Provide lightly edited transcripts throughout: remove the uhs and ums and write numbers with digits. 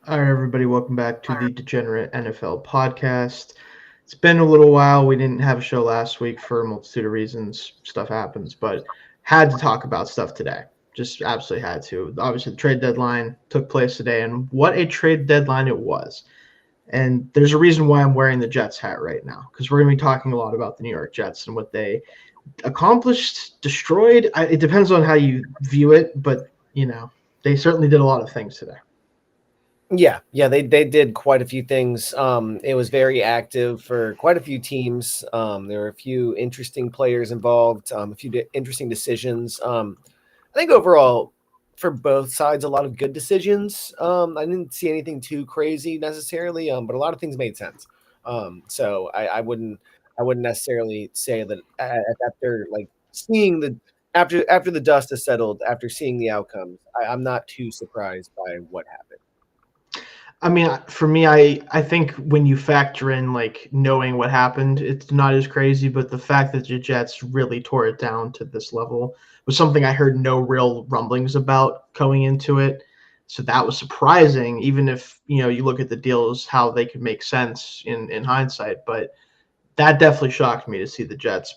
All right, everybody, welcome back to the Degenerate NFL podcast. It's been a little while. We didn't have a show last week for a multitude of reasons. Stuff happens, but had to talk about stuff today. Just absolutely had to. Obviously, the trade deadline took place today, and what a trade deadline it was. And there's a reason why I'm wearing the Jets hat right now, because we're going to be talking a lot about the New York Jets and what they accomplished, destroyed. It depends on how you view it, but, they certainly did a lot of things today. Yeah, they did quite a few things. It was very active for quite a few teams. There were a few interesting players involved, a few interesting decisions. I think overall, for both sides, a lot of good decisions. I didn't see anything too crazy necessarily, but a lot of things made sense. So I wouldn't necessarily say that after like seeing the after the dust has settled, after seeing the outcomes, I'm not too surprised by what happened. I mean, for me, I think when you factor in like knowing what happened, it's not as crazy. But the fact that the Jets really tore it down to this level was something I heard no real rumblings about going into it. So that was surprising, even if you look at the deals, how they could make sense in hindsight. But that definitely shocked me to see the Jets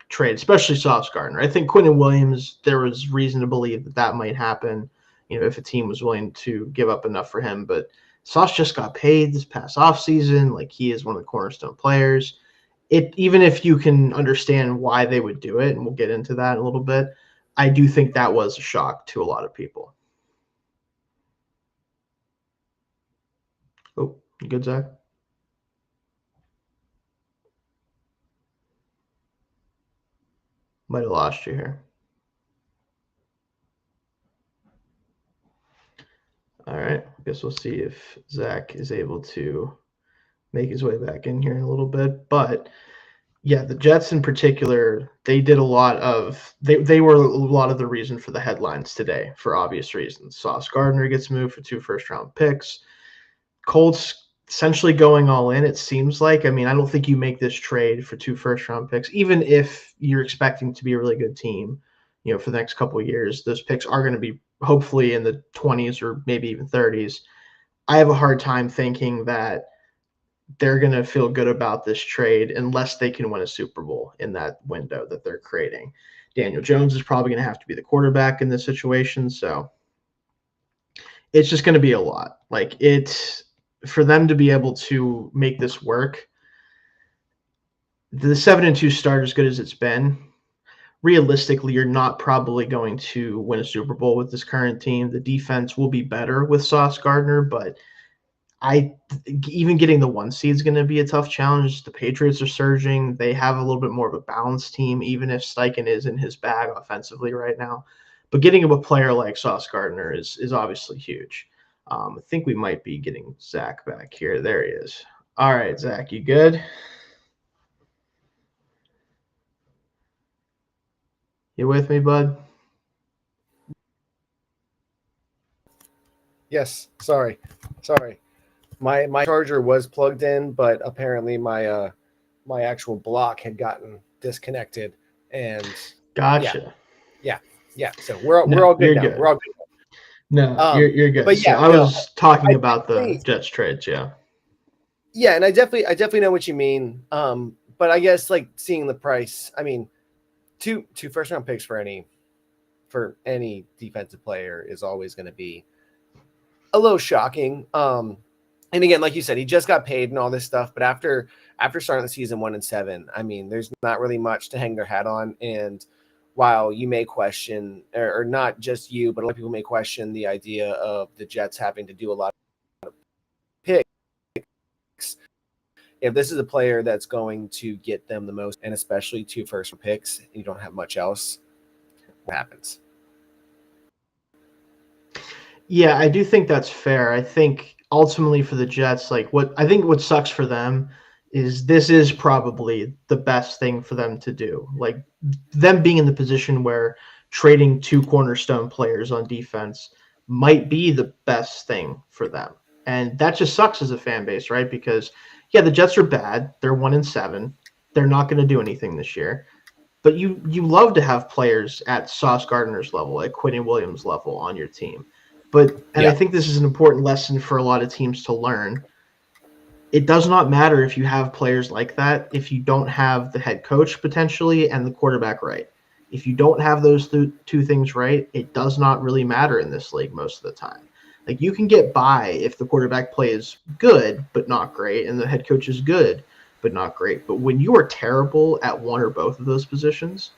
trade, especially Sauce Gardner. I think Quinn and Williams, there was reason to believe that that might happen, if a team was willing to give up enough for him. But Sauce just got paid this past offseason. Like, he is one of the cornerstone players. Even if you can understand why they would do it, and we'll get into that in a little bit, I do think that was a shock to a lot of people. Oh, you good, Zach? Might have lost you here. All right. I guess we'll see if Zach is able to make his way back in here in a little bit. But yeah, the Jets in particular, they did a lot of they were a lot of the reason for the headlines today for obvious reasons. Sauce Gardner gets moved for 2 first-round picks. Colts essentially going all in, it seems like. I mean, I don't think you make this trade for 2 first-round picks, even if you're expecting to be a really good team, for the next couple of years. Those picks are going to be hopefully in the 20s or maybe even 30s. I have a hard time thinking that they're going to feel good about this trade unless they can win a Super Bowl in that window that they're creating. Daniel Jones is probably going to have to be the quarterback in this situation. So it's just going to be a lot. Like, it's for them to be able to make this work. The 7-2 start, as good as it's been, realistically, you're not probably going to win a Super Bowl with this current team. The defense will be better with Sauce Gardner, but even getting the 1 seed is going to be a tough challenge. The Patriots are surging. They have a little bit more of a balanced team, even if Steichen is in his bag offensively right now. But getting a player like Sauce Gardner is obviously huge. I think we might be getting Zach back here. There he is. All right, Zach, you good? You with me, bud? Yes, sorry. My charger was plugged in, but apparently my actual block had gotten disconnected, and yeah, Gotcha. yeah, yeah. So we're No, all good you're now. We're good. all good. No, you're good. But So yeah, I no, was talking I about the definitely, Jets trades, yeah. yeah, and I definitely know what you mean. But I guess like seeing the price. I mean, two first round picks for any defensive player is always going to be a little shocking. And again, like you said, he just got paid and all this stuff. But after starting the season 1-7, I mean, there's not really much to hang their hat on. And while you may question, or not just you, but a lot of people may question the idea of the Jets having to do a lot of picks, if this is a player that's going to get them the most, and especially 2 first picks, and you don't have much else, what happens? Yeah, I do think that's fair. I think ultimately for the Jets, like what sucks for them is this is probably the best thing for them to do. Like, them being in the position where trading 2 cornerstone players on defense might be the best thing for them. And that just sucks as a fan base, right? Because yeah, the Jets are bad. They're 1-7. They're not going to do anything this year. But you love to have players at Sauce Gardner's level, at Quentin Williams' level on your team. And I think this is an important lesson for a lot of teams to learn. It does not matter if you have players like that if you don't have the head coach potentially and the quarterback right. If you don't have those two things right, it does not really matter in this league most of the time. Like, you can get by if the quarterback play is good but not great and the head coach is good but not great. But when you are terrible at one or both of those positions,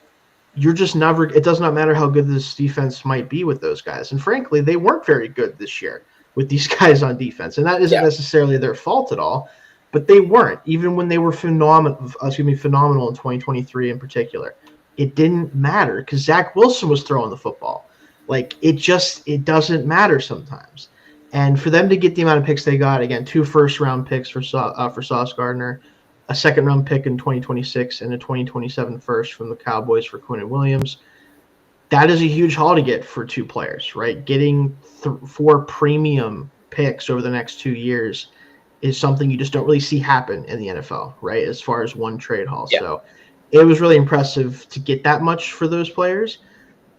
you're just never – it does not matter how good this defense might be with those guys. And frankly, they weren't very good this year with these guys on defense. And that isn't necessarily their fault at all, but they weren't, even when they were phenomenal in 2023 in particular. It didn't matter because Zach Wilson was throwing the football. Like, it doesn't matter sometimes. And for them to get the amount of picks they got, again, 2 first-round picks for Sauce Gardner, a second-round pick in 2026, and a 2027 first from the Cowboys for Quinnen Williams, that is a huge haul to get for 2 players, right? Getting 4 premium picks over the next 2 years is something you just don't really see happen in the NFL, right, as far as one trade haul. Yeah. So it was really impressive to get that much for those players.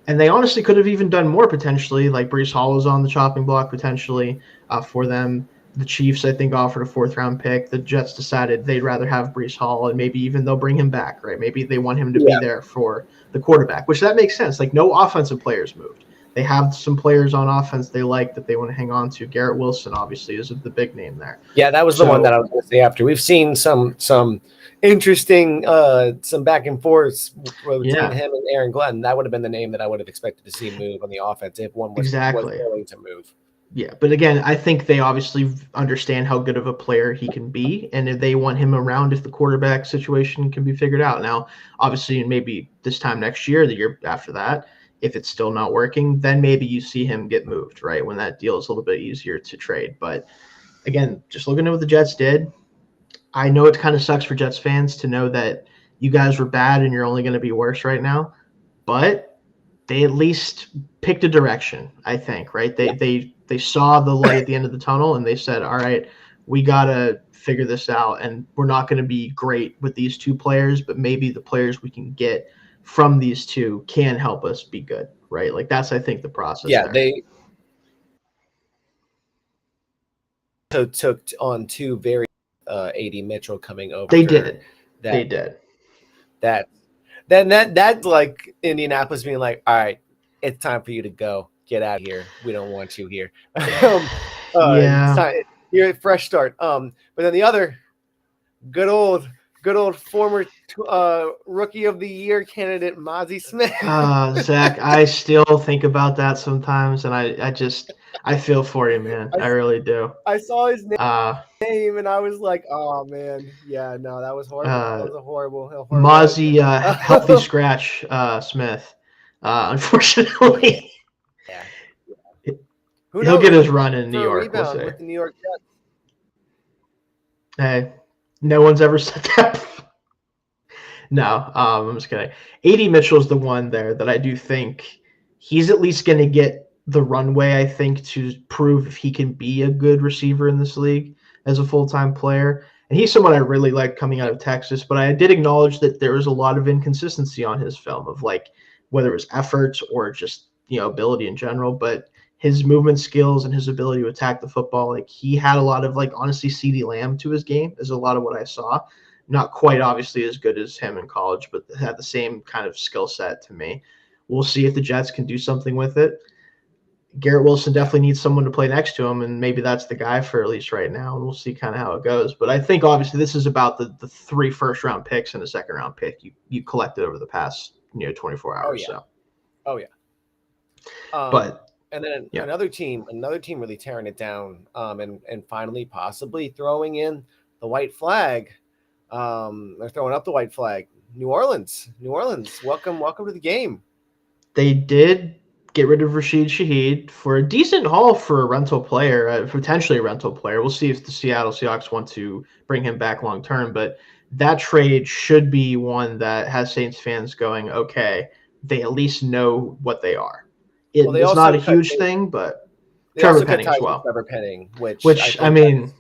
And they honestly could have even done more potentially, like Breece Hall was on the chopping block potentially for them. The Chiefs, I think, offered a 4th-round pick. The Jets decided they'd rather have Breece Hall, and maybe even they'll bring him back, right? Maybe they want him to be there for the quarterback, which that makes sense. Like, no offensive players moved. They have some players on offense they like that they want to hang on to. Garrett Wilson, obviously, is the big name there. Yeah, that was the one that I was going to say after. We've seen some interesting some back and forth between him and Aaron Glenn. That would have been the name that I would have expected to see move on the offense if one was willing to move. Yeah, but again, I think they obviously understand how good of a player he can be, and if they want him around if the quarterback situation can be figured out. Now, obviously, maybe this time next year, the year after that, if it's still not working, then maybe you see him get moved, right, when that deal is a little bit easier to trade. But again, just looking at what the Jets did, I know it kind of sucks for Jets fans to know that you guys were bad and you're only going to be worse right now, but they at least picked a direction, I think, right? They saw the light at the end of the tunnel and they said, all right, we got to figure this out, and we're not going to be great with these 2 players, but maybe the players we can get from these 2 can help us be good, right? Like, that's, I think, the process. Yeah, they took on 2 very A.D. Mitchell coming over. They did. They did. That's like Indianapolis being like, all right, it's time for you to go. Get out of here. We don't want you here. You're a fresh start. But then the other good old former rookie of the year candidate, Mozzie Smith. Zach, I still think about that sometimes, and I feel for you, man. I really do. I saw his name, and I was like, oh man, yeah, no, that was horrible. That was a horrible Mozzie healthy scratch Smith. Unfortunately. Yeah. He'll get his run in New York. We'll see. With the New York Jets. Hey, no one's ever said that. No, I'm just kidding. A.D. Mitchell's the one there that I do think he's at least going to get the runway, I think, to prove if he can be a good receiver in this league as a full-time player. And he's someone I really like coming out of Texas, but I did acknowledge that there was a lot of inconsistency on his film of, like, whether it was effort or just, ability in general. But his movement skills and his ability to attack the football, like, he had a lot of, like, honestly, CeeDee Lamb to his game is a lot of what I saw. Not quite obviously as good as him in college, but had the same kind of skill set to me. We'll see if the Jets can do something with it. Garrett Wilson definitely needs someone to play next to him, and maybe that's the guy for at least right now, and we'll see kind of how it goes. But I think obviously this is about the 3 first-round picks and a second-round pick you collected over the past 24 hours. Oh yeah. But and then another team really tearing it down, and finally possibly throwing in the white flag. They're throwing up the white flag. New Orleans, welcome to the game. They did get rid of Rashid Shaheed for a decent haul for a rental player, potentially a rental player. We'll see if the Seattle Seahawks want to bring him back long term, but that trade should be one that has Saints fans going, okay, they at least know what they are. It's not a huge thing, but Trevor Penning as well. Trevor Penning, which I mean,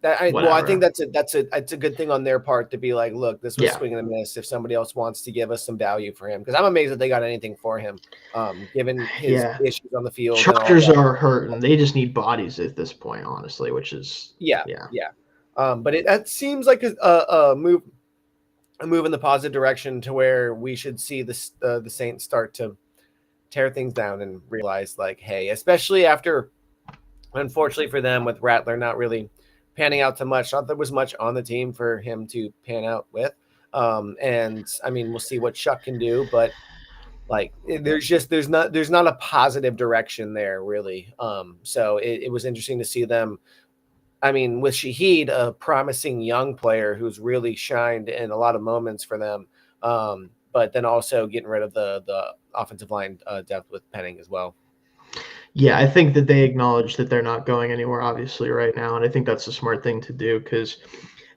I think whatever. that's a good thing on their part to be like, look, this was Yeah. swing and a miss. If somebody else wants to give us some value for him, because I'm amazed that they got anything for him, given his Yeah. issues on the field and all Chargers that. are hurting. They just need bodies at this point, honestly, which is Yeah, yeah. yeah. But that seems like a move in the positive direction to where we should see the Saints start to tear things down and realize, like, hey, especially after, unfortunately for them, with Rattler not really panning out so much. Not that there was much on the team for him to pan out with. And I mean, we'll see what Chuck can do, but like there's not a positive direction there really. So it was interesting to see them. I mean, with Shaheed, a promising young player who's really shined in a lot of moments for them. But then also getting rid of the offensive line depth with Penning as well. Yeah, I think that they acknowledge that they're not going anywhere, obviously, right now, and I think that's a smart thing to do because,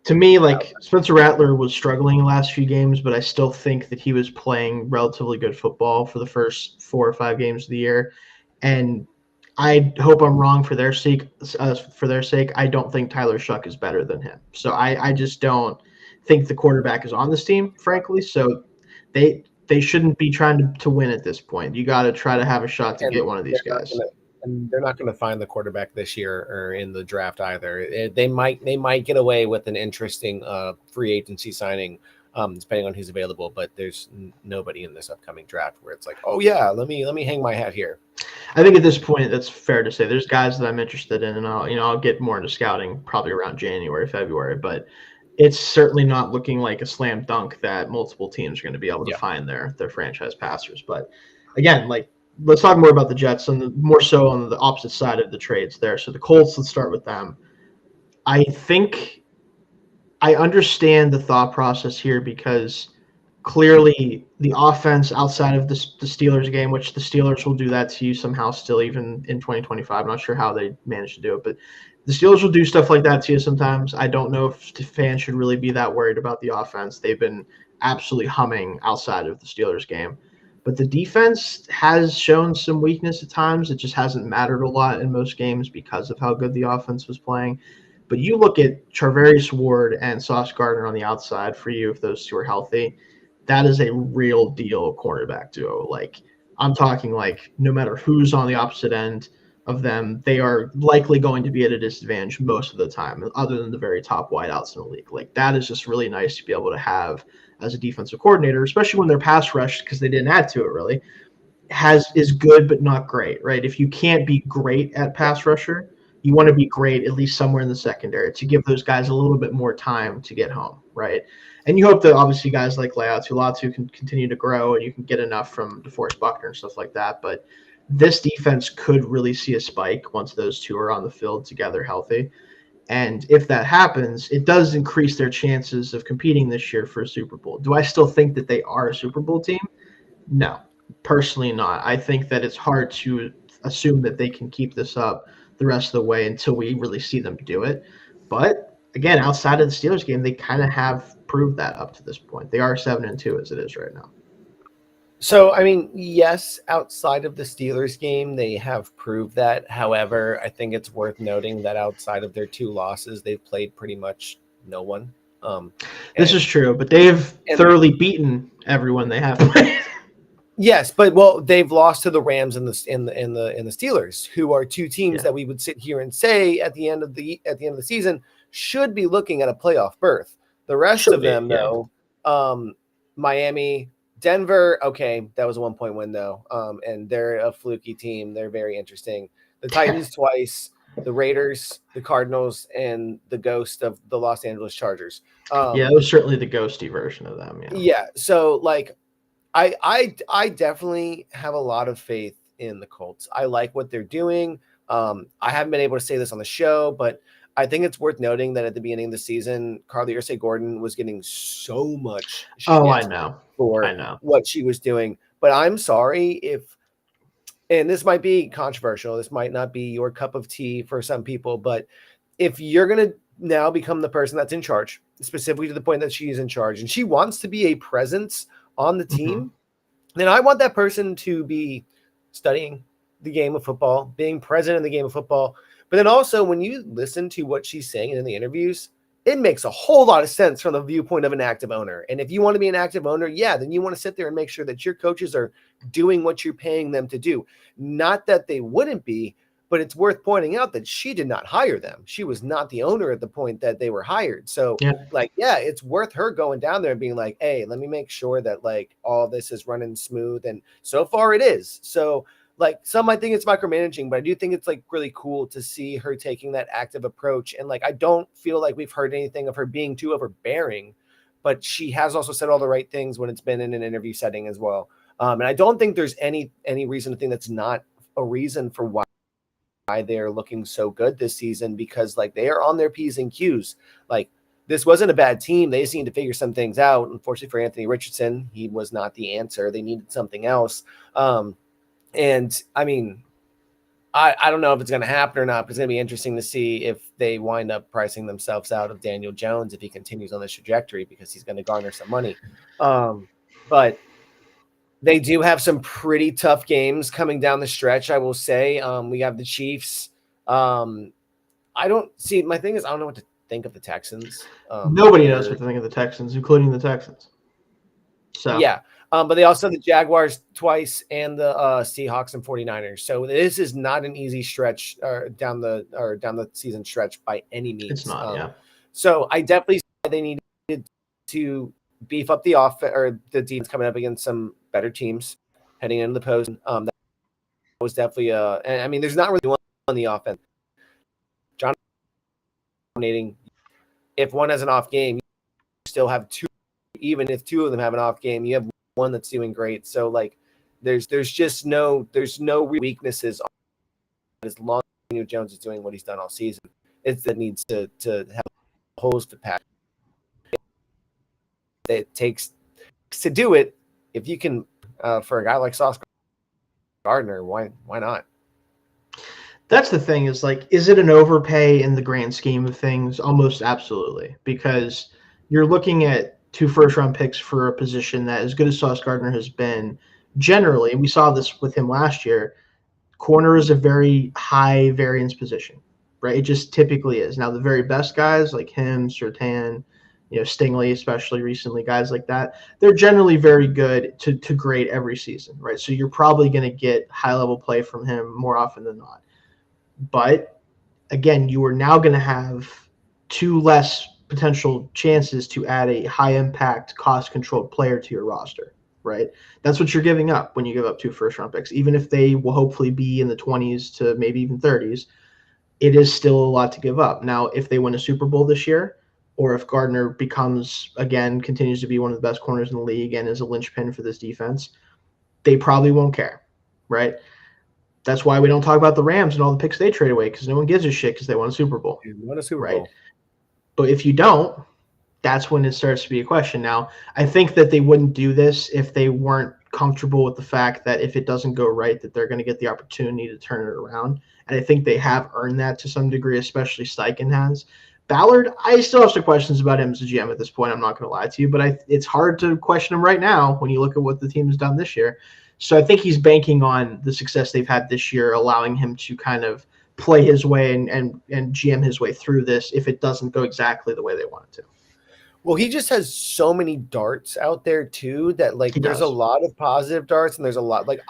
to me, like Spencer Rattler was struggling in the last few games, but I still think that he was playing relatively good football for the first 4 or 5 games of the year, and I hope I'm wrong for their sake. For their sake, I don't think Tyler Shuck is better than him, so I just don't think the quarterback is on this team, frankly. So they shouldn't be trying to win at this point. You got to try to have a shot to get And one of these they're not guys. gonna they're not going to find the quarterback this year or in the draft either. They might get away with an interesting free agency signing, depending on who's available. But there's nobody in this upcoming draft where it's like, oh yeah, let me hang my hat here. I think at this point, that's fair to say. There's guys that I'm interested in, and I'll get more into scouting probably around January, February. But it's certainly not looking like a slam dunk that multiple teams are going to be able to Yeah. find their franchise passers. But again, like let's talk more about the Jets and more so on the opposite side of the trades there. So the Colts, let's start with them. I think I understand the thought process here because clearly the offense outside of the Steelers game, which the Steelers will do that to you somehow still even in 2025. I'm not sure how they managed to do it, but the Steelers will do stuff like that to you sometimes. I don't know if the fans should really be that worried about the offense. They've been absolutely humming outside of the Steelers game. But the defense has shown some weakness at times. It just hasn't mattered a lot in most games because of how good the offense was playing. But you look at Charvarius Ward and Sauce Gardner on the outside for you if those two are healthy. That is a real deal cornerback duo. Like I'm talking like no matter who's on the opposite end of them, they are likely going to be at a disadvantage most of the time, other than the very top wideouts in the league. Like that is just really nice to be able to have as a defensive coordinator, especially when their pass rush, because they didn't add to it really, is good but not great, right? If you can't be great at pass rusher, you want to be great at least somewhere in the secondary to give those guys a little bit more time to get home, right? And you hope that obviously guys like Latu can continue to grow and you can get enough from DeForest Buckner and stuff like that. But this defense could really see a spike once those two are on the field together healthy. And if that happens, it does increase their chances of competing this year for a Super Bowl. Do I still think that they are a Super Bowl team? No, personally not. I think that it's hard to assume that they can keep this up the rest of the way until we really see them do it. But again, outside of the Steelers game, they kind of have proved that up to this point. They are 7-2 as it is right now. So, I mean, yes, outside of the Steelers game, they have proved that. However, I think it's worth noting that outside of their 2 losses, they've played pretty much no one. This is true, but they've thoroughly beaten everyone they have played. Yes, but they've lost to the Rams and the Steelers, who are two teams that we would sit here and say at the end of the season should be looking at a playoff berth. The rest of them, though, Miami, Denver, okay, that was a 1-point win though, and they're a fluky team. They're very interesting. The Titans twice, the Raiders, the Cardinals, and the ghost of the Los Angeles Chargers. Yeah, it was certainly the ghosty version of them. Yeah. So like. I definitely have a lot of faith in the Colts. I like what they're doing. I haven't been able to say this on the show, but I think it's worth noting that at the beginning of the season, Carly Ursay-Gordon was getting so much shit I know what she was doing. But I'm sorry if, and this might be controversial, this might not be your cup of tea for some people, but if you're going to now become the person that's in charge, specifically to the point that she is in charge, and she wants to be a presence on the team, then I want that person to be studying the game of football, being present in the game of football, But then also when you listen to what she's saying in the interviews, it makes a whole lot of sense from the viewpoint of an active owner. And if you want to be an active owner, yeah, then you want to sit there and make sure that your coaches are doing what you're paying them to do. Not that they wouldn't be, but it's worth pointing out that she did not hire them. She was not the owner at the point that they were hired. So it's worth her going down there and being like, hey, let me make sure that like all this is running smooth. And so far it is. So like some might think it's micromanaging, but I do think it's like really cool to see her taking that active approach. And like, I don't feel like we've heard anything of her being too overbearing, but she has also said all the right things when it's been in an interview setting as well. And I don't think there's any reason to think that's not a reason for why they're looking so good this season, because like they are on their P's and Q's. Like this wasn't a bad team. They just need to figure some things out. Unfortunately for Anthony Richardson, he was not the answer. They needed something else. And I mean, I don't know if it's going to happen or not, but it's going to be interesting to see if they wind up pricing themselves out of Daniel Jones if he continues on this trajectory, because he's going to garner some money. But they do have some pretty tough games coming down the stretch, I will say. We have the Chiefs. My thing is, I don't know what to think of the Texans. Nobody knows what to think of the Texans, including the Texans. So yeah. But they also have the Jaguars twice and the Seahawks and 49ers. So this is not an easy stretch down the season stretch by any means. It's not, yeah. So I definitely say they needed to beef up the offense or the defense coming up against some better teams heading into the post. That was definitely and I mean, there's not really one on the offense. John dominating. If one has an off game, you still have two. Even if two of them have an off game, you have one that's doing great. So like there's no weaknesses as long as Daniel Jones is doing what he's done all season. It's that needs to have holes to patch. It takes to do it. If you can for a guy like Sauce Gardner, why not? That's the thing, is like, is it an overpay in the grand scheme of things? Almost absolutely, because you're looking at 2 first-round picks for a position that, as good as Sauce Gardner has been, generally, and we saw this with him last year, corner is a very high variance position, right? It just typically is. Now, the very best guys like him, Surtain, Stingley, especially recently, guys like that, they're generally very good to grade every season, right? So you're probably going to get high-level play from him more often than not. But, again, you are now going to have 2 less potential chances to add a high-impact, cost-controlled player to your roster, right? That's what you're giving up when you give up 2 first-round picks. Even if they will hopefully be in the 20s to maybe even 30s, it is still a lot to give up. Now, if they win a Super Bowl this year, or if Gardner continues to be one of the best corners in the league and is a linchpin for this defense, they probably won't care, right? That's why we don't talk about the Rams and all the picks they trade away, because no one gives a shit because they won a Super Bowl. Bowl. But if you don't, that's when it starts to be a question. Now, I think that they wouldn't do this if they weren't comfortable with the fact that if it doesn't go right, that they're going to get the opportunity to turn it around. And I think they have earned that to some degree, especially Steichen has. Ballard, I still have some questions about him as a GM at this point. I'm not going to lie to you, but it's hard to question him right now when you look at what the team has done this year. So I think he's banking on the success they've had this year, allowing him to kind of play his way and GM his way through this if it doesn't go exactly the way they want it to. Well, he just has so many darts out there too that like there's a lot of positive darts and there's a lot like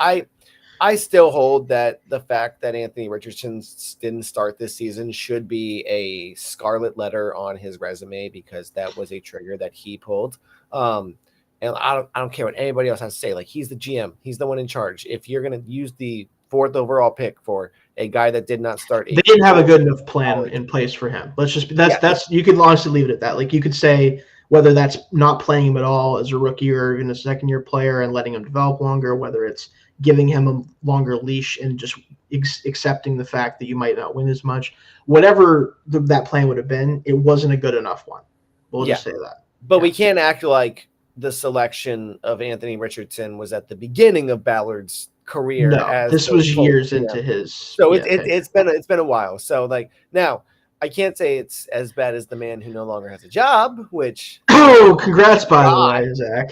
I still hold that the fact that Anthony Richardson didn't start this season should be a scarlet letter on his resume, because that was a trigger that he pulled. And I don't care what anybody else has to say. Like, he's the GM, he's the one in charge. If you're going to use the 4th overall pick for a guy that did not start, they didn't have a good enough plan in place for him. That's you could honestly leave it at that. Like, you could say whether that's not playing him at all as a rookie or even a second-year player and letting him develop longer, whether it's giving him a longer leash and just accepting the fact that you might not win as much. Whatever that plan would have been, it wasn't a good enough one. We'll just say that. But we can't act like the selection of Anthony Richardson was at the beginning of Ballard's career. No, this was years into his. So it's been a while. So like now, I can't say it's as bad as the man who no longer has a job. Which congrats by the way, Zach.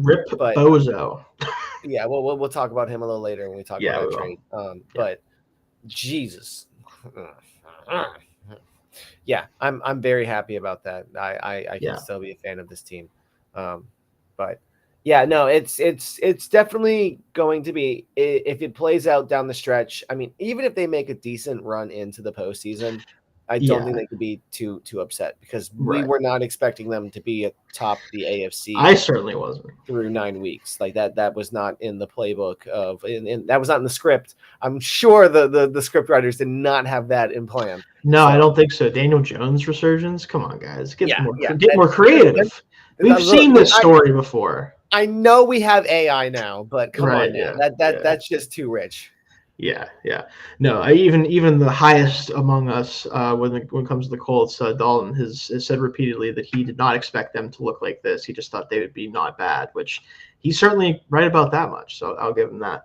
Rip Bozo. Yeah, we'll talk about him a little later when we talk about our trade. But Jesus. Yeah, I'm very happy about that. I can still be a fan of this team. But yeah, no, it's definitely going to be, if it plays out down the stretch. I mean, even if they make a decent run into the postseason, I don't think they could be too upset, because we were not expecting them to be atop the AFC. I certainly wasn't. Through 9 weeks. Like that was not in the playbook of, and that was not in the script. I'm sure the script writers did not have that in plan. No, I don't think so. Daniel Jones resurgence. Come on, guys, get more creative. We've seen this story before. I know we have AI now, but come on now. That's just too rich. Yeah. No, even the highest among us, when it comes to the Colts, Dalton has said repeatedly that he did not expect them to look like this. He just thought they would be not bad, which he's certainly right about that much. So I'll give him that.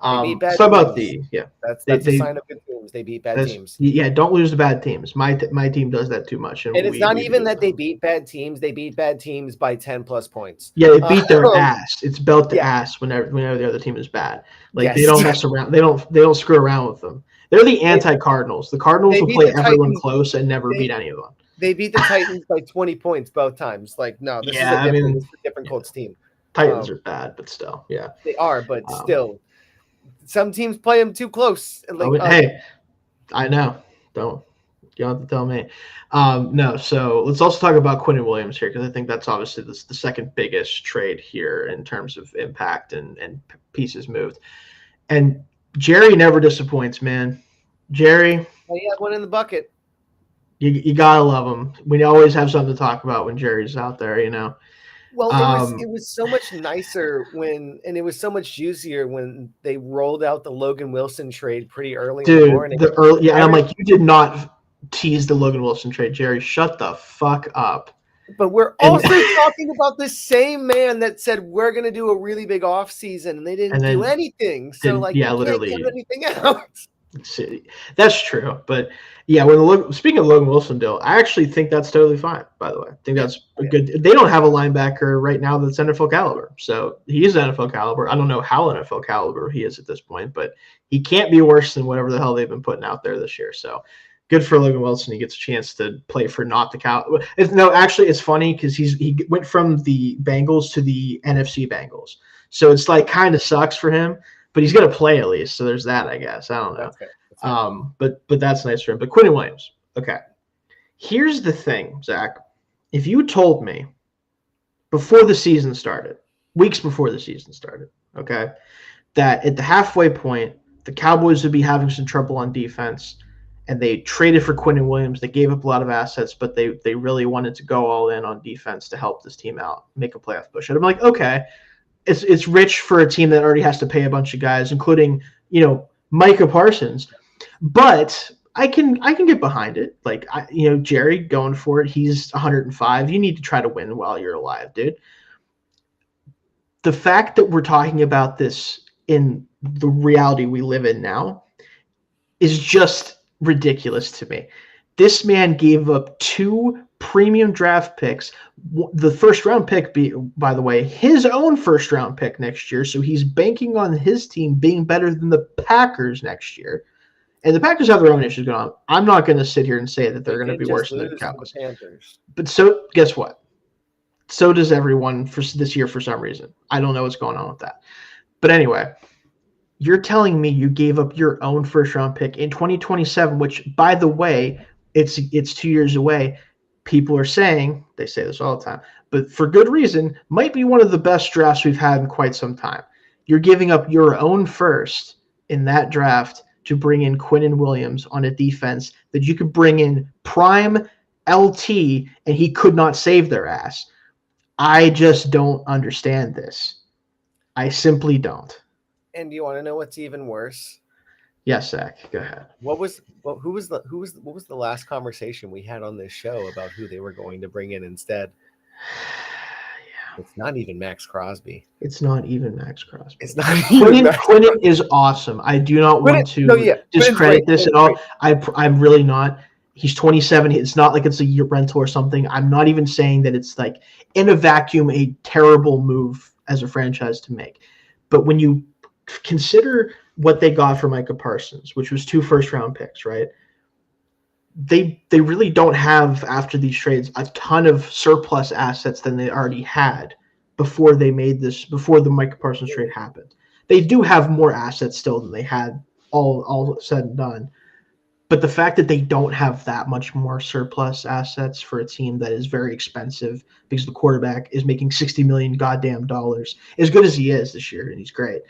So about that's a sign of good teams. They beat bad teams. Yeah, don't lose to bad teams. My team does that too much, and it's not even that they beat bad teams. They beat bad teams by 10+ points. Yeah, they beat their ass. It's belt to ass whenever the other team is bad. Like they don't mess around. They don't screw around with them. They're the anti-Cardinals. The Cardinals will play everyone close and never beat any of them. They beat the Titans by 20 points both times. Like, no, this is a different Colts team. Titans are bad, but still, yeah, they are. But still. Some teams play them too close. Hey, I know. You don't have to tell me. No, so let's also talk about Quinnen Williams here, because I think that's obviously the second biggest trade here in terms of impact and pieces moved. And Jerry never disappoints, man. Jerry. Well, he had one in the bucket. You gotta love him. We always have something to talk about when Jerry's out there, you know. Well, it was so much nicer and it was so much juicier when they rolled out the Logan Wilson trade pretty early in the morning. And I'm like, you did not tease the Logan Wilson trade, Jerry. Shut the fuck up. But we're also talking about the same man that said we're going to do a really big offseason, and they didn't do anything. So, literally, can't get anything out. That's true, but yeah. Speaking of Logan Wilson deal, I actually think that's totally fine. By the way, I think that's good. They don't have a linebacker right now that's NFL caliber, so he's NFL caliber. I don't know how NFL caliber he is at this point, but he can't be worse than whatever the hell they've been putting out there this year. So good for Logan Wilson. He gets a chance to play for not the Cow. No, actually, it's funny because he went from the Bengals to the NFC Bengals, so it's like kind of sucks for him. But he's going to play at least, so there's that, I guess. I don't know. That's but that's nice for him. But Quinnen Williams, okay. Here's the thing, Zach. If you told me before the season started, weeks before the season started, okay, that at the halfway point, the Cowboys would be having some trouble on defense, and they traded for Quinnen Williams. They gave up a lot of assets, but they really wanted to go all in on defense to help this team out, make a playoff push. And I'm like, okay. It's rich for a team that already has to pay a bunch of guys, including, Micah Parsons. But I can get behind it. Like, Jerry going for it. He's 105. You need to try to win while you're alive, dude. The fact that we're talking about this in the reality we live in now is just ridiculous to me. This man gave up 2 premium draft picks. The first round pick, by the way, his own first round pick next year. So he's banking on his team being better than the Packers next year. And the Packers have their own issues going on. I'm not going to sit here and say that they're going to be worse than the Cowboys. But so guess what? So does everyone for this year for some reason. I don't know what's going on with that. But anyway, you're telling me you gave up your own first round pick in 2027, which, by the way, it's 2 years away. People are saying, they say this all the time, but for good reason, might be one of the best drafts we've had in quite some time. You're giving up your own first in that draft to bring in Quinnen Williams on a defense that you could bring in prime LT and he could not save their ass. I just don't understand this. I simply don't. And do you want to know what's even worse? Yes, Zach, go ahead. What was the last conversation we had on this show about who they were going to bring in instead? It's not even Max Crosby. It's not even Max Crosby. It's not even Quinnen is awesome. I do not want to discredit this at all. I'm really not. He's 27. It's not like it's a year rental or something. I'm not even saying that it's like in a vacuum a terrible move as a franchise to make. But when you consider what they got for Micah Parsons, which was 2 first-round picks, right? They really don't have, after these trades, a ton of surplus assets than they already had before they made this, before the Micah Parsons trade happened. They do have more assets still than they had all said and done. But the fact that they don't have that much more surplus assets for a team that is very expensive because the quarterback is making $60 million goddamn dollars, as good as he is this year, and he's great.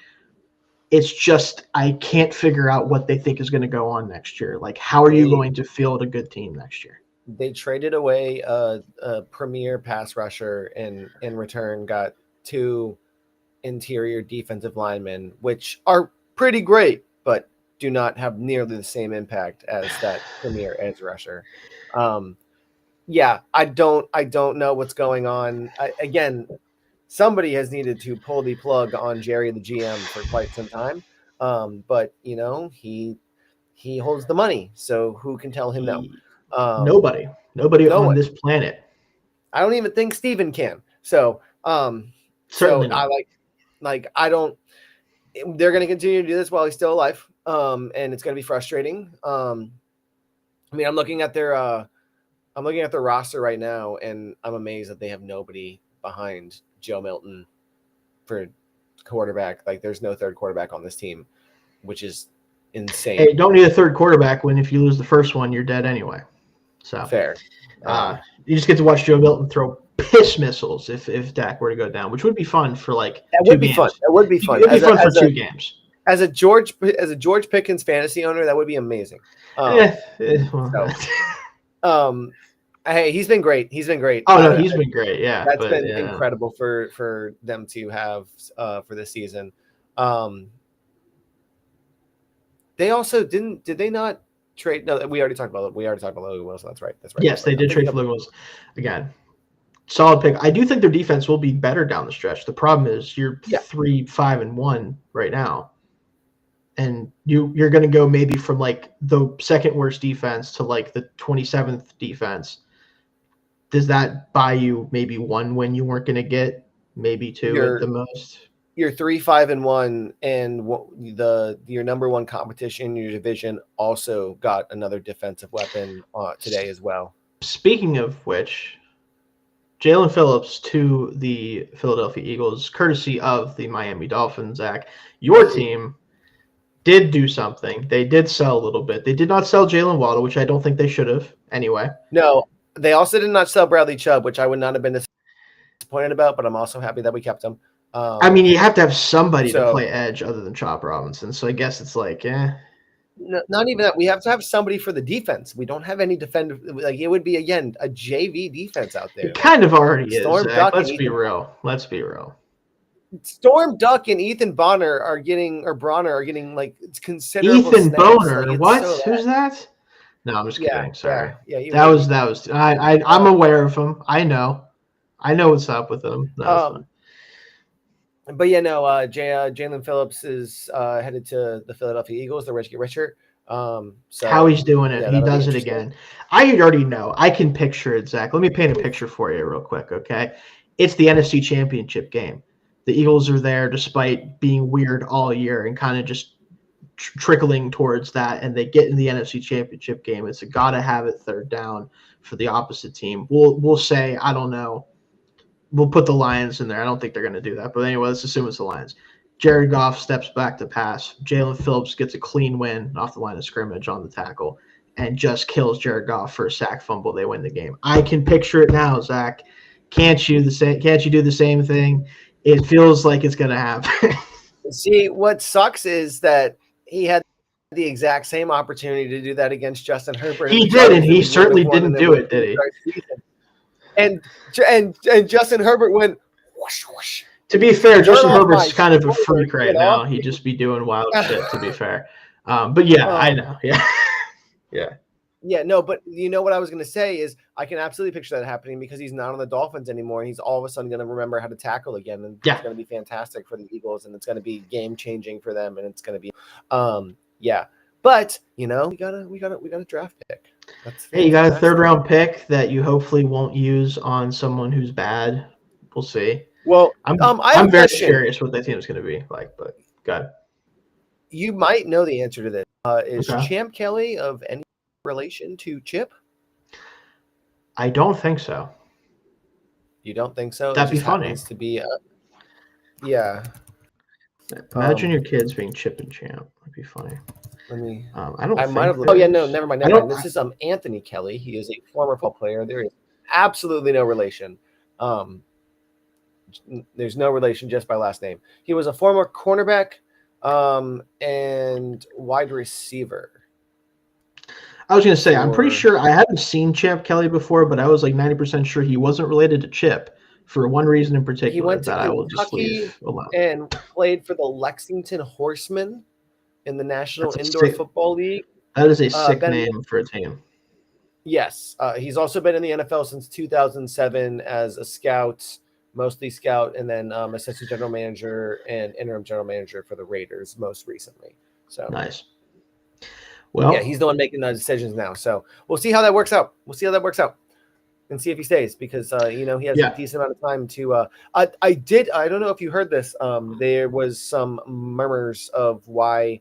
It's just I can't figure out what they think is going to go on next year. Like, how are you going to field a good team next year? They traded away a premier pass rusher and in return got 2 interior defensive linemen, which are pretty great, but do not have nearly the same impact as that premier edge rusher. Yeah, I don't know what's going on. Again, somebody has needed to pull the plug on Jerry, the GM, for quite some time. But you know, he holds the money, so who can tell him no? Nobody on this planet. I don't even think Steven can. So, certainly so not. I don't. They're going to continue to do this while he's still alive, and it's going to be frustrating. I mean, I'm looking at their roster right now, and I'm amazed that they have nobody behind Joe Milton for quarterback. Like, there's no third quarterback on this team, which is insane. Hey, don't need a third quarterback when if you lose the first one, you're dead anyway. So fair. You just get to watch Joe Milton throw piss missiles if Dak were to go down, which would be fun for like that 2 would be games. fun. That would be fun. It would be fun for 2 games. As a George Pickens fantasy owner, that would be amazing. Hey, he's been great. He's been great. Oh no, he's been great. Yeah, that's been incredible for them to have for this season. They also did they not trade? No, we already talked about Logan Wilson. That's right. Yes, they did trade for Logan Wilson. Again, solid pick. I do think their defense will be better down the stretch. The problem is you're 3-5-1 right now, and you're going to go maybe from like the second worst defense to like the 27th defense. Does that buy you maybe 1 win you weren't going to get? Maybe 2 at the most. You're 3-5-1, and your number one competition in your division also got another defensive weapon today as well. Speaking of which, Jalen Phillips to the Philadelphia Eagles, courtesy of the Miami Dolphins. Zach, your team did do something. They did sell a little bit. They did not sell Jalen Waddle, which I don't think they should have anyway. No, they also did not sell Bradley Chubb, which I would not have been disappointed about, but I'm also happy that we kept him. I mean, you have to have somebody to play edge other than Chop Robinson. So I guess it's like, No, not even that. We have to have somebody for the defense. We don't have any defender. Like, it would be, again, a JV defense out there. It kind of already is. Let's be real. Storm Duck and Ethan Bonner are getting like considerable. Ethan Bonner, like, what? So Who's that? No, I'm just kidding. Sorry. Yeah. That was. I'm aware of him. I know what's up with him. But yeah, no. Jalen Phillips is headed to the Philadelphia Eagles. They're rich get richer. So how he's doing it, he does it again. I already know. I can picture it, Zach. Let me paint a picture for you real quick, okay? It's the NFC Championship game. The Eagles are there despite being weird all year and kind of just trickling towards that, and they get in the NFC Championship game. It's a gotta have it third down for the opposite team. We'll say, I don't know. We'll put the Lions in there. I don't think they're going to do that. But anyway, let's assume it's the Lions. Jared Goff steps back to pass. Jalen Phillips gets a clean win off the line of scrimmage on the tackle and just kills Jared Goff for a sack fumble. They win the game. I can picture it now, Zach. Can't you do the same thing? It feels like it's going to happen. See, what sucks is that he had the exact same opportunity to do that against Justin Herbert. He did, and he certainly didn't do it, did he? And Justin Herbert went whoosh, whoosh. To be fair, Justin Herbert's kind of a freak right now. He'd just be doing wild shit, to be fair. But yeah, I know. Yeah. Yeah, no, but you know what I was going to say is I can absolutely picture that happening because he's not on the Dolphins anymore. And he's all of a sudden going to remember how to tackle again. And it's going to be fantastic for the Eagles, and it's going to be game-changing for them. And it's going to be But, you know, we got a draft pick. Hey, you got a third-round pick that you hopefully won't use on someone who's bad. We'll see. Well, I'm very curious what that team is going to be like, but go ahead. You might know the answer to this. Is Okay. Champ Kelly of any relation to Chip? I don't think so. You don't think so? That'd It be just funny. happens to be yeah. Imagine your kids being Chip and Champ. That'd be funny. Let me. I don't I might think have. Oh yeah, no, there's- never mind. I Never mind. don't. This is Anthony Kelly. He is a former football player. There is absolutely no relation. Um, there's no relation just by last name. He was a former cornerback, and wide receiver. I was going to say, I'm pretty for- sure I haven't seen Champ Kelly before, but I was like 90% sure he wasn't related to Chip for one reason in He particular went to that I will just Kentucky leave alone. and played for the Lexington Horsemen in the National That's a Indoor sick- Football League. That is a sick Ben- name for a team. Yes, he's also been in the NFL since 2007 as a scout, mostly scout, and then assistant general manager and interim general manager for the Raiders most recently. So Nice. Well, yeah, he's the one making the decisions now. So we'll see how that works out. And see if he stays because he has a decent amount of time to. I don't know if you heard this. There was some murmurs of why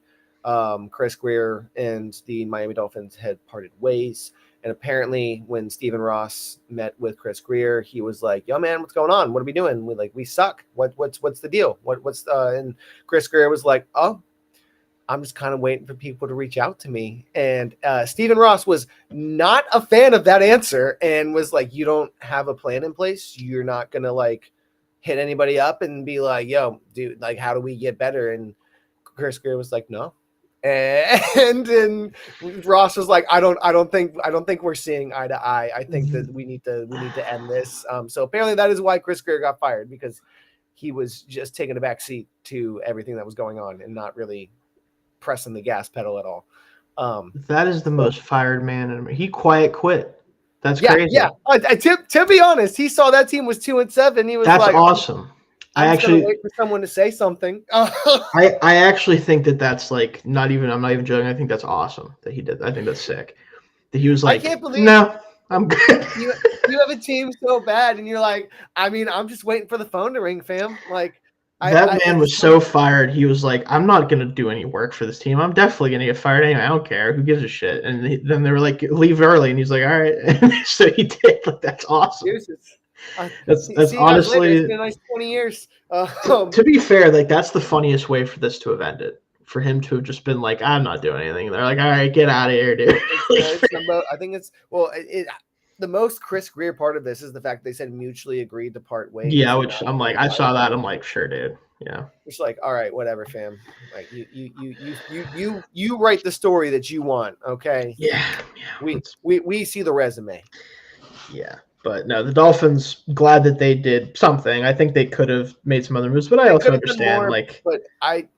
Chris Greer and the Miami Dolphins had parted ways. And apparently, when Stephen Ross met with Chris Greer, he was like, "Yo, man, what's going on? What are we doing? We suck. What's the deal? And Chris Greer was like, "Oh, I'm just kind of waiting for people to reach out to me." And Stephen Ross was not a fan of that answer and was like, "You don't have a plan in place. You're not gonna hit anybody up and be like, yo, dude, how do we get better?" And Chris Greer was like, "No." And Ross was like, I don't think we're seeing eye to eye. I think that we need to end this. So apparently that is why Chris Greer got fired, because he was just taking a back seat to everything that was going on and not really pressing the gas pedal at all. That is the most fired man. And he quiet quit. That's crazy. Yeah. To be honest, he saw that team was 2-7. He was That's like, awesome. I'm just gonna wait for someone to say something. I actually think that's I'm not even joking. I think that's awesome that he did. I think that's sick. That he was like, I can't believe no, I'm good. You have a team so bad, and you're like, I'm just waiting for the phone to ring, fam. That man was so fired. He was like, I'm not going to do any work for this team. I'm definitely going to get fired anyway. I don't care. Who gives a shit? And then they were like, leave early. And he's like, all right. And so he did. That's awesome. That's honestly, it's been a nice 20 years. To be fair, that's the funniest way for this to have ended. For him to have just been like, I'm not doing anything. They're like, all right, get out of here, dude. I think it's the most Chris Greer part of this is the fact they said mutually agreed to part ways. Yeah, which I'm like, I saw that. I'm like, sure, dude. Yeah. It's like, all right, whatever, fam. Like you write the story that you want, okay? Yeah. We see the resume. Yeah. But no, the Dolphins, glad that they did something. I think they could have made some other moves, but I also understand but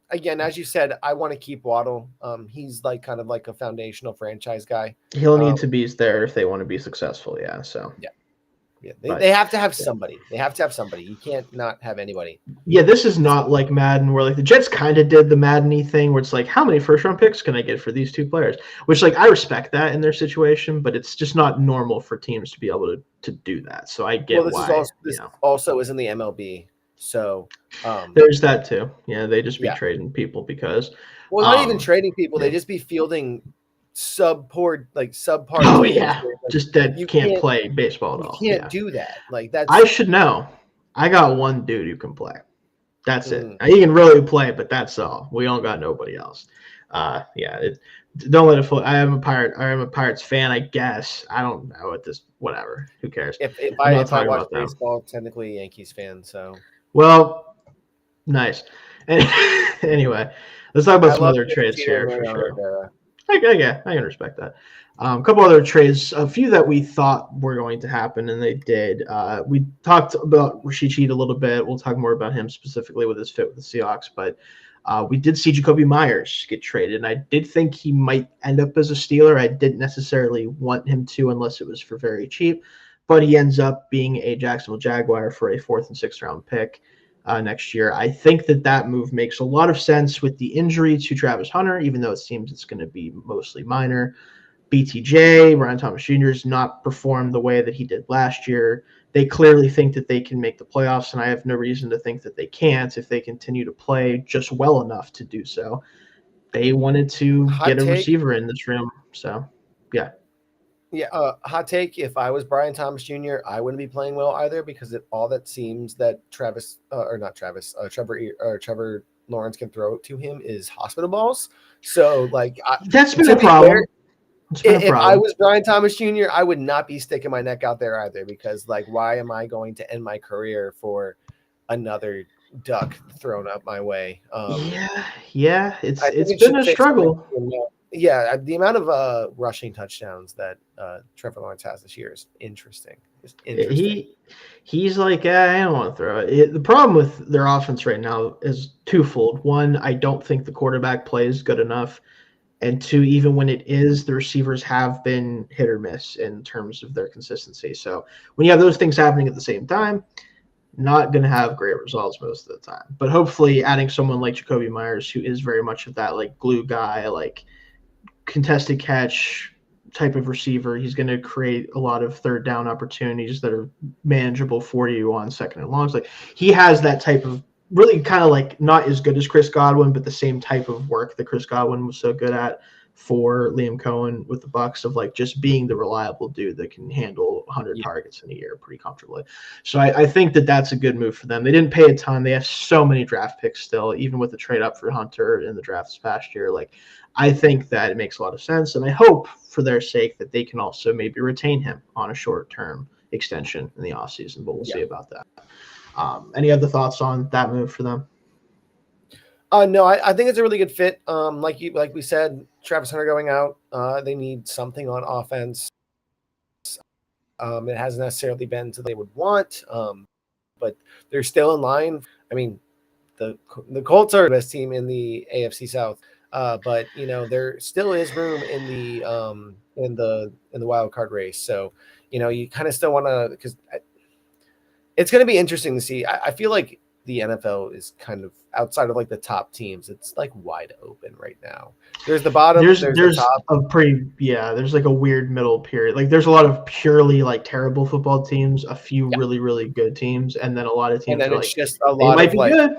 again, as you said, I want to keep Waddle. He's kind of like a foundational franchise guy. He'll need to be there if they want to be successful. Yeah. So yeah, they have to have somebody. They have to have somebody. You can't not have anybody. Yeah, this is not like Madden, where the Jets kind of did the Madden-y thing, where it's like, how many first-round picks can I get for these two players? Which I respect that in their situation, but it's just not normal for teams to be able to do that. So I get why. This also is in the MLB. So there's that too. Yeah, they just be trading people because. Well, not even trading people. They just be fielding subpar. Oh yeah, just that you can't play baseball at all. You can't do that. That's. I should know. I got one dude who can play. That's it. He can really play, but that's all. We don't got nobody else. Don't let it float. I am a Pirates fan, I guess. I don't know at this. Whatever. Who cares? If I watch baseball, technically Yankees fan. So. Well, nice. Anyway, let's talk about some other trades here for sure. I can respect that. A couple other trades, a few that we thought were going to happen, and they did. We talked about Rashid Shaheed a little bit. We'll talk more about him specifically with his fit with the Seahawks, but we did see Jacoby Myers get traded, and I did think he might end up as a Steeler. I didn't necessarily want him to unless it was for very cheap, but he ends up being a Jacksonville Jaguar for a 4th and 6th round pick next year. I think that move makes a lot of sense with the injury to Travis Hunter, even though it seems it's going to be mostly minor. BTJ, Brian Thomas Jr. has not performed the way that he did last year. They clearly think that they can make the playoffs, and I have no reason to think that they can't if they continue to play just well enough to do so. they wanted to Hot get a take. receiver in this room. So, yeah. Yeah, hot take. If I was Brian Thomas Jr., I wouldn't be playing well either because all that seems that Trevor Lawrence can throw to him is hospital balls. So, like, That's been to a be fair, problem. It's been a if I problem. was Brian Thomas Jr., I would not be sticking my neck out there either because, like, why am I going to end my career for another duck thrown up my way? Yeah. I think It's it been should a fix struggle. the amount of rushing touchdowns that Trevor Lawrence has this year is interesting. He's like, I don't want to throw it. The problem with their offense right now is twofold. One, I don't think the quarterback plays good enough. And two, even when it is, the receivers have been hit or miss in terms of their consistency. So when you have those things happening at the same time, not going to have great results most of the time. But hopefully adding someone like Jacoby Myers, who is very much of that like glue guy, like contested catch type of receiver, he's going to create a lot of third down opportunities that are manageable for you on second and longs. Like he has that type of really kind of like not as good as Chris Godwin, but the same type of work that Chris Godwin was so good at for Liam Cohen with the Bucks of like just being the reliable dude that can handle 100 targets in a year pretty comfortably. So I think that that's a good move for them. They didn't pay a ton. They have so many draft picks still, even with the trade up for Hunter in the draft this past year. Like I think that it makes a lot of sense, and I hope for their sake that they can also maybe retain him on a short-term extension in the offseason, but we'll see about that. Any other thoughts on that move for them? No, I think it's a really good fit. Like we said, Travis Hunter going out. They need something on offense. It hasn't necessarily been to they would want, but they're still in line. I mean, the Colts are the best team in the AFC South, but there still is room in the wild card race. So you kind of still want to, because it's going to be interesting to see. I feel like the NFL is kind of outside of like the top teams. It's like wide open right now. There's the bottom. There's the top. There's like a weird middle period. Like there's a lot of purely like terrible football teams, a few really, really good teams, and then a lot of teams are like just a lot they might be good.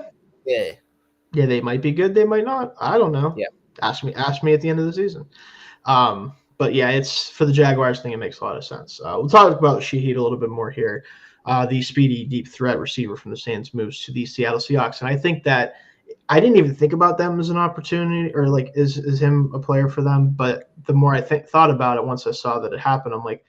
Yeah, they might be good. They might not. I don't know. Yeah. Ask me at the end of the season. But yeah, it's for the Jaguars thing. It makes a lot of sense. We'll talk about Shaheed a little bit more here. The speedy deep threat receiver from the Saints moves to the Seattle Seahawks. And I think that I didn't even think about them as an opportunity or like is him a player for them. But the more I thought about it, once I saw that it happened, I'm like,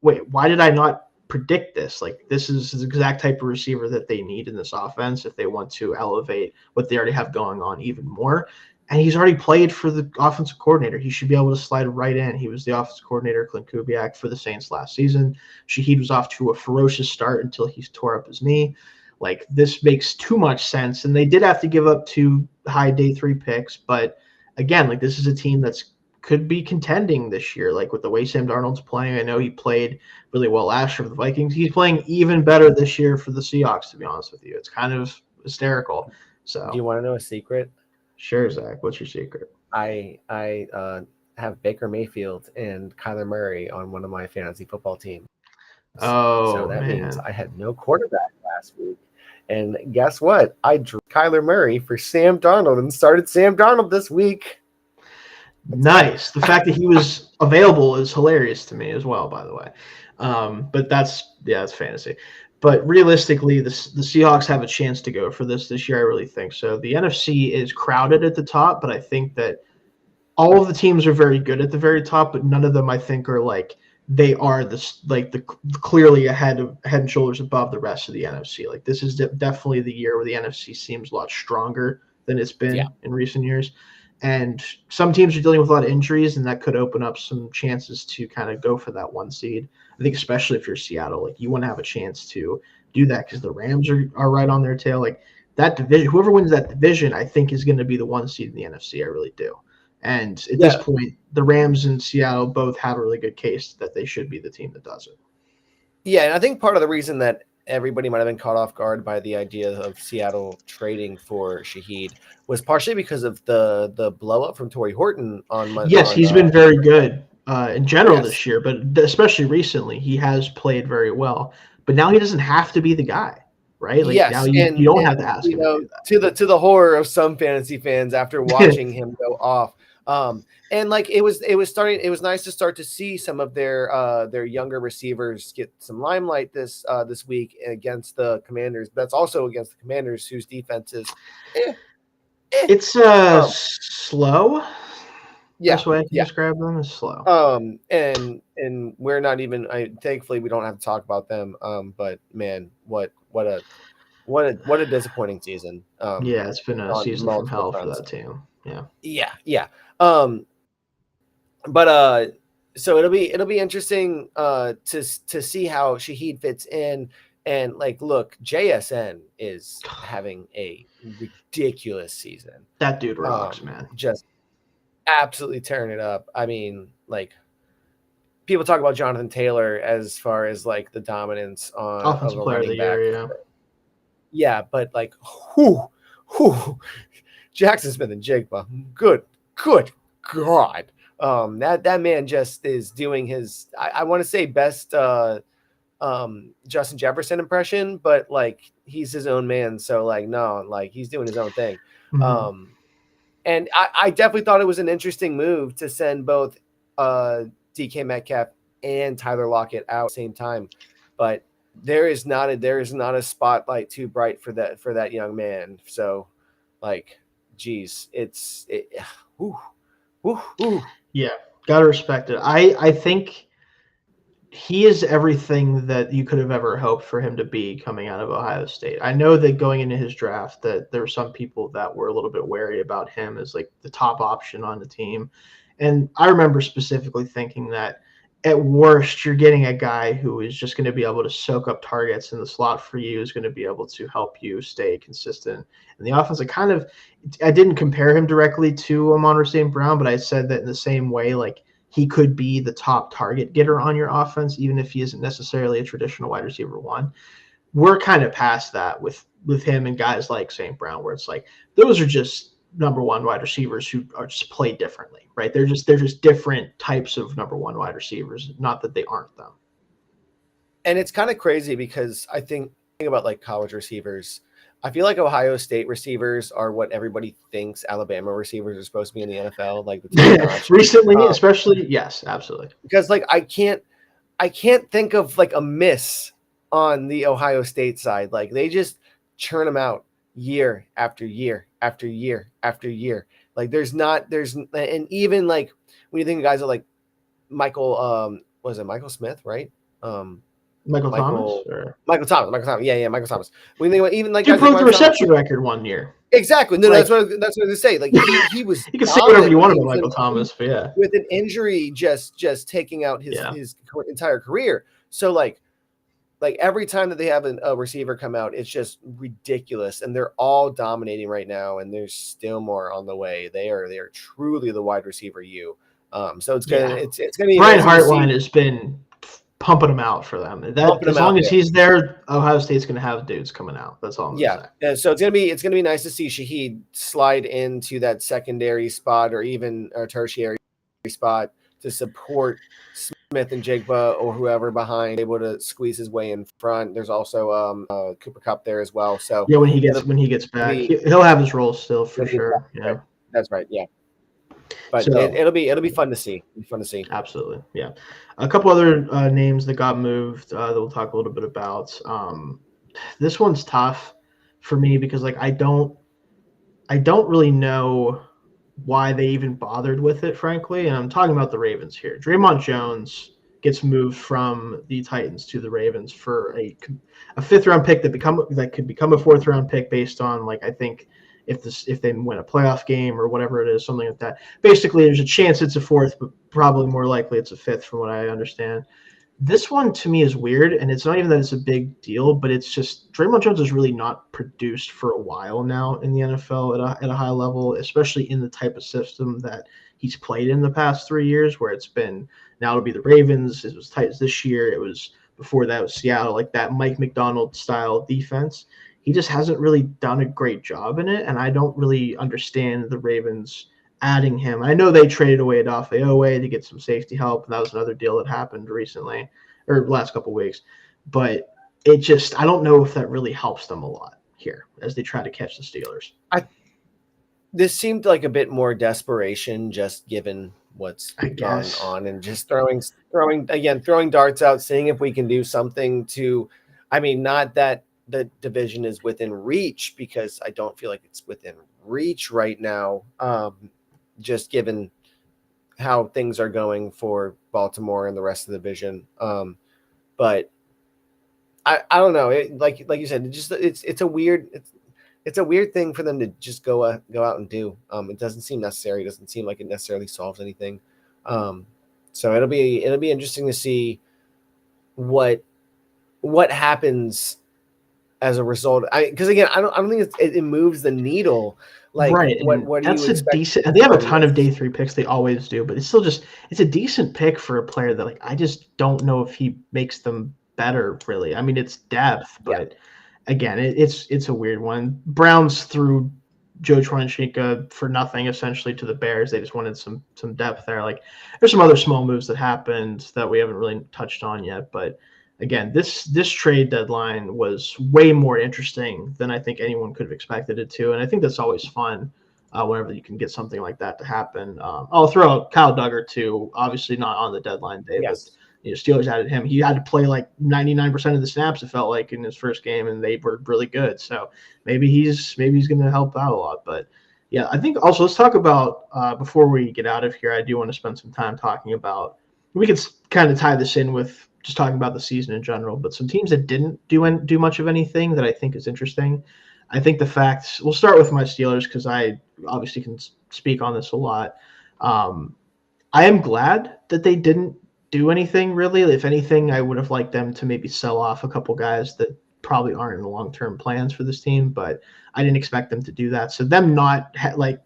wait, why did I not predict this? Like this is the exact type of receiver that they need in this offense if they want to elevate what they already have going on even more. And he's already played for the offensive coordinator. He should be able to slide right in. He was the offensive coordinator, Clint Kubiak, for the Saints last season. Shaheed was off to a ferocious start until he tore up his knee. Like, this makes too much sense. And they did have to give up 2 high day 3 picks. But, again, like, this is a team that's could be contending this year. Like, with the way Sam Darnold's playing, I know he played really well last year for the Vikings. He's playing even better this year for the Seahawks, to be honest with you. It's kind of hysterical. So, do you want to know a secret? Sure, Zach. What's your secret? I have Baker Mayfield and Kyler Murray on one of my fantasy football teams. So that means I had no quarterback last week. And guess what? I drew Kyler Murray for Sam Darnold and started Sam Darnold this week. Nice. The fact that he was available is hilarious to me as well, by the way. But that's fantasy. But realistically, the Seahawks have a chance to go for this year. I really think so. The NFC is crowded at the top, but I think that all of the teams are very good at the very top, but none of them I think are like they are the clearly head and shoulders above the rest of the NFC. Like this is definitely the year where the NFC seems a lot stronger than it's been in recent years. And some teams are dealing with a lot of injuries, and that could open up some chances to kind of go for that 1 seed. I think especially if you're Seattle, like you want to have a chance to do that because the Rams are right on their tail. Like that division, whoever wins that division, I think is going to be the 1 seed in the NFC. I really do. And at this point, the Rams and Seattle both have a really good case that they should be the team that does it. Yeah, and I think part of the reason that everybody might have been caught off guard by the idea of Seattle trading for Shaheed was partially because of the blow up from Torrey Horton on Monday. Yes, he's been very good in general this year, but especially recently, he has played very well. But now he doesn't have to be the guy. right? Like now Yes, you don't have to ask him to do to the horror of some fantasy fans after watching him go off. And like it was nice to start to see some of their younger receivers get some limelight this week against the Commanders. But that's also against the Commanders, whose defense is It's slow. Yeah, Best way I can describe them is slow. And we're not even. Thankfully, we don't have to talk about them. But man, what a disappointing season. Yeah, it's been a season from hell fronts. for that team. Yeah. Yeah. So it'll be interesting to see how Shaheed fits in. And like, look, JSN is having a ridiculous season. That dude rocks, man. Just absolutely tearing it up. I mean, like, people talk about Jonathan Taylor as far as like the dominance on offensive player of the year, yeah, but like, Jackson Smith and Jigba, good God, that man just is doing his, I want to say best Justin Jefferson impression, but like he's his own man, so like no, like he's doing his own thing. Mm-hmm. And I definitely thought it was an interesting move to send both DK Metcalf and Tyler Lockett out at the same time, but there is not a spotlight too bright for that young man. So, like, geez, yeah, gotta respect it. I think he is everything that you could have ever hoped for him to be coming out of Ohio State. I know that going into his draft that there were some people that were a little bit wary about him as like the top option on the team. And I remember specifically thinking that at worst, you're getting a guy who is just going to be able to soak up targets in the slot for you, is going to be able to help you stay consistent in the offense. I didn't compare him directly to Amon-Ra St. Brown, but I said that in the same way, like, he could be the top target getter on your offense, even if he isn't necessarily a traditional wide receiver one. We're kind of past that with him and guys like St. Brown, where it's like those are just number one wide receivers who are just played differently, right? They're just different types of number one wide receivers, not that they aren't them. And it's kind of crazy because I think about like college receivers. I feel like Ohio State receivers are what everybody thinks Alabama receivers are supposed to be in the NFL. Like the recently, especially, yes, absolutely. Because like I can't think of like a miss on the Ohio State side. Like they just churn them out year after year after year after year. Like and even like when you think of guys like Michael, was it Michael Smith, right? Michael Thomas. Yeah, Michael Thomas. When you think about even like he broke the reception record one year. Exactly. No, like, that's what I was going to say. Like he was. You can say whatever you want about Michael Thomas, but yeah, with an injury just taking out his entire career. So like every time that they have a receiver come out, it's just ridiculous, and they're all dominating right now, and there's still more on the way. They are truly the wide receiver U. So it's gonna be Brian Hartline has been pumping them out for them. As long as he's there, Ohio State's going to have dudes coming out. That's all I'm going to say. Yeah. So it's going to be nice to see Shaheed slide into that secondary spot or even a tertiary spot to support Smith and Jigba or whoever behind, able to squeeze his way in front. There's also Cooper Kupp there as well. So yeah, when he gets back, he'll have his role still for sure. Yeah, that's right. Yeah. But it'll be fun to see. Absolutely, yeah. A couple other names that got moved that we'll talk a little bit about. This one's tough for me because like I don't really know why they even bothered with it, frankly. And I'm talking about the Ravens here. Draymond Jones gets moved from the Titans to the Ravens for a 5th-round pick that could become a 4th-round pick based on like I think. If they win a playoff game or whatever it is, something like that. Basically, there's a chance it's a 4th, but probably more likely it's a 5th from what I understand. This one to me is weird, and it's not even that it's a big deal, but it's just Draymond Jones has really not produced for a while now in the NFL at a high level, especially in the type of system that he's played in the past 3 years, where it's been now it'll be the Ravens. It was Titans this year. It was before that was Seattle, like that Mike McDonald style defense. He just hasn't really done a great job in it, and I don't really understand the Ravens adding him. I know they traded away Odafe Oweh to get some safety help, and that was another deal that happened recently or the last couple of weeks. But I don't know if that really helps them a lot here as they try to catch the Steelers. This seemed like a bit more desperation, just given what's I gone guess. on, and just throwing darts out, seeing if we can do something to. I mean, not that the division is within reach, because I don't feel like it's within reach right now. Just given how things are going for Baltimore and the rest of the division. But I don't know. Like you said, it's a weird thing for them to just go out and do. It doesn't seem necessary. It doesn't seem like it necessarily solves anything. So it'll be interesting to see what happens as a result. Because again, I don't think it moves the needle. Like Right. what do that's you a expect? decent, and they have a ton of day 3 picks. They always do, but it's still it's a decent pick for a player that, like, I just don't know if he makes them better, really. I mean, it's depth, Yeah. but again, it's a weird one. Browns threw Joe Trunchika for nothing, essentially, to the Bears. They just wanted some depth there. Like, there's some other small moves that happened that we haven't really touched on yet, but again, this trade deadline was way more interesting than I think anyone could have expected it to, and I think that's always fun whenever you can get something like that to happen. I'll throw out Kyle Duggar too, obviously not on the deadline day, but Yes. Steelers added him. He had to play like 99% of the snaps, it felt like, in his first game, and they were really good. So maybe he's going to help out a lot. But yeah, I think also let's talk about before we get out of here. I do want to spend some time talking about. We could kind of tie this in with just talking about the season in general, but some teams that didn't do much of anything that I think is interesting. I think the facts. We'll start with my Steelers because I obviously can speak on this a lot. I am glad that they didn't do anything really. If anything, I would have liked them to maybe sell off a couple guys that probably aren't in the long-term plans for this team, but I didn't expect them to do that. So them not like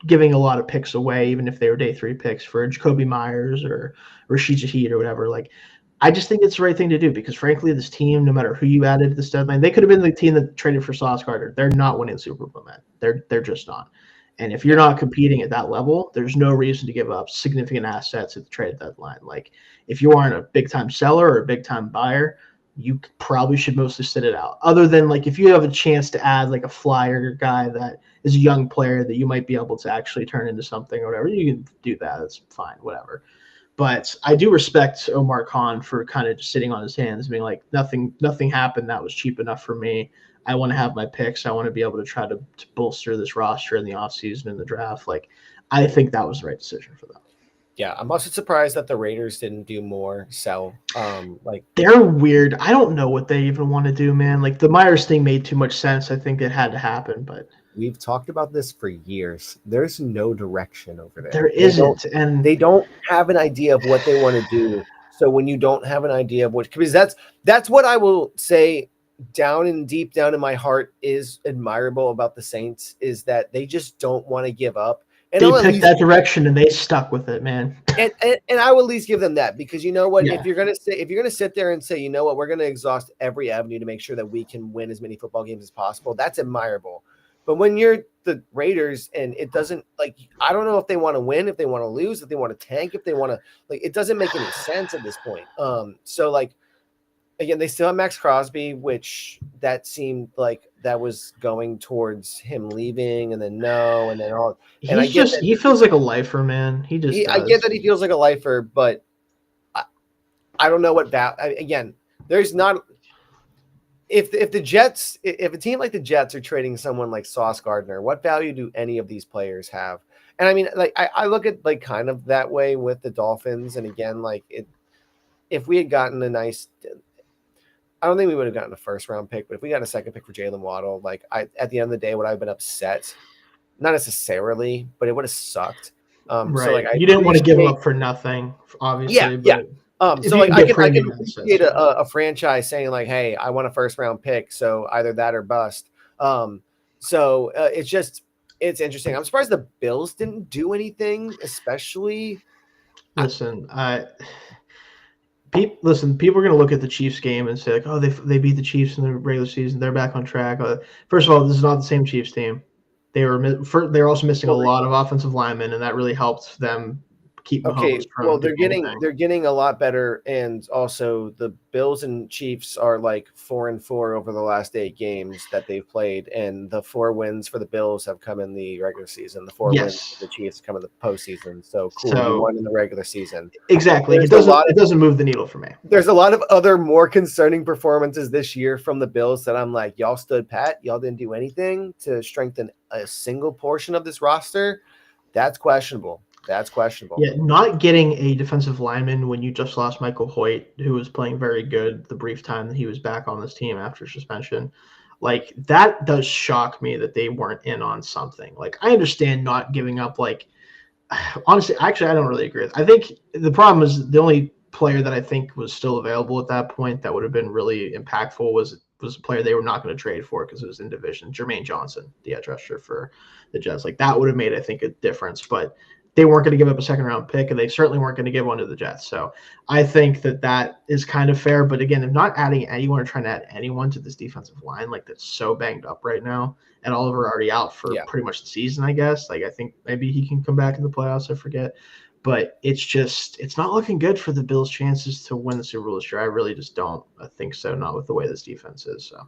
giving a lot of picks away, even if they were day 3 picks for Jacoby Myers or Rashid Shaheed or whatever, like, I just think it's the right thing to do because, frankly, this team, no matter who you added to this deadline, they could have been the team that traded for Sauce Gardner. They're not winning the Super Bowl, man. They're just not. And if you're not competing at that level, there's no reason to give up significant assets at the trade deadline. Like, if you aren't a big-time seller or a big-time buyer, you probably should mostly sit it out. Other than, like, if you have a chance to add, like, a flyer guy that is a young player that you might be able to actually turn into something or whatever, you can do that. That's fine, whatever. But I do respect Omar Khan for kind of just sitting on his hands, being like, nothing happened that was cheap enough for me. I want to have my picks. I want to be able to try to bolster this roster in the offseason and the draft. Like, I think that was the right decision for them. Yeah, I'm also surprised that the Raiders didn't do more sell. Like, they're weird. I don't know what they even want to do, man. Like, the Myers thing made too much sense. I think it had to happen, but we've talked about this for years. There's no direction over there. There isn't, and they don't have an idea of what they want to do. So when you don't have an idea of what, because that's what I will say deep down in my heart is admirable about the Saints, is that they just don't want to give up. And they picked that direction and they stuck with it, man. And I will at least give them that, because you know what, if you're gonna sit there and say, you know what, we're gonna exhaust every avenue to make sure that we can win as many football games as possible, that's admirable. But when you're the Raiders and it doesn't, like, I don't know if they want to win, if they want to lose, if they want to tank, if they want to, like, it doesn't make any sense at this point. So, like, again, they still have Max Crosby, which that seemed like that was going towards him leaving, and then no, and then all. And he feels like a lifer, man. I get that he feels like a lifer, but I don't know what again, there's not. If a team like the Jets are trading someone like Sauce Gardner, what value do any of these players have? And I mean, like, I look at, like, kind of that way with the Dolphins. And again, like, if we had gotten a nice, I don't think we would have gotten a first round pick, but if we got a second pick for Jalen Waddle, like, at the end of the day, would I have been upset? Not necessarily, but it would have sucked. Right. So, like, you didn't want to give him up for nothing, obviously. Yeah. So, like, I can appreciate a franchise saying, like, hey, I want a first round pick, so either that or bust. It's interesting. I'm surprised the Bills didn't do anything, especially. Listen, people are going to look at the Chiefs game and say, like, oh, they beat the Chiefs in the regular season. They're back on track. First of all, this is not the same Chiefs team. They're also missing a lot of offensive linemen, and that really helped them keep Okay, Mahomes from well doing anything. they're getting a lot better, and also the Bills and Chiefs are like 4-4 over the last 8 games that they've played, and the 4 wins for the Bills have come in the regular season. The 4 wins for the Chiefs come in the postseason. So cool, you won in the regular season. Exactly, it doesn't move the needle for me. There's a lot of other more concerning performances this year from the Bills that I'm like, y'all stood pat, y'all didn't do anything to strengthen a single portion of this roster. That's questionable. That's questionable. Yeah, not getting a defensive lineman when you just lost Michael Hoyt, who was playing very good the brief time that he was back on this team after suspension. Like, that does shock me that they weren't in on something. Like, I understand not giving up, like, honestly, actually, I don't really agree. I think the problem is the only player that I think was still available at that point that would have been really impactful was a player they were not going to trade for because it was in division. Jermaine Johnson, the edge rusher for the Jets. Like, that would have made, I think, a difference. But they weren't going to give up a second-round pick, and they certainly weren't going to give one to the Jets. So I think that is kind of fair. But again, if not adding anyone or trying to add anyone to this defensive line, like, that's so banged up right now, and Oliver already out for pretty much the season, I guess. Like, I think maybe he can come back in the playoffs, I forget. But it's not looking good for the Bills' chances to win the Super Bowl this year. I really just don't think so, not with the way this defense is. So,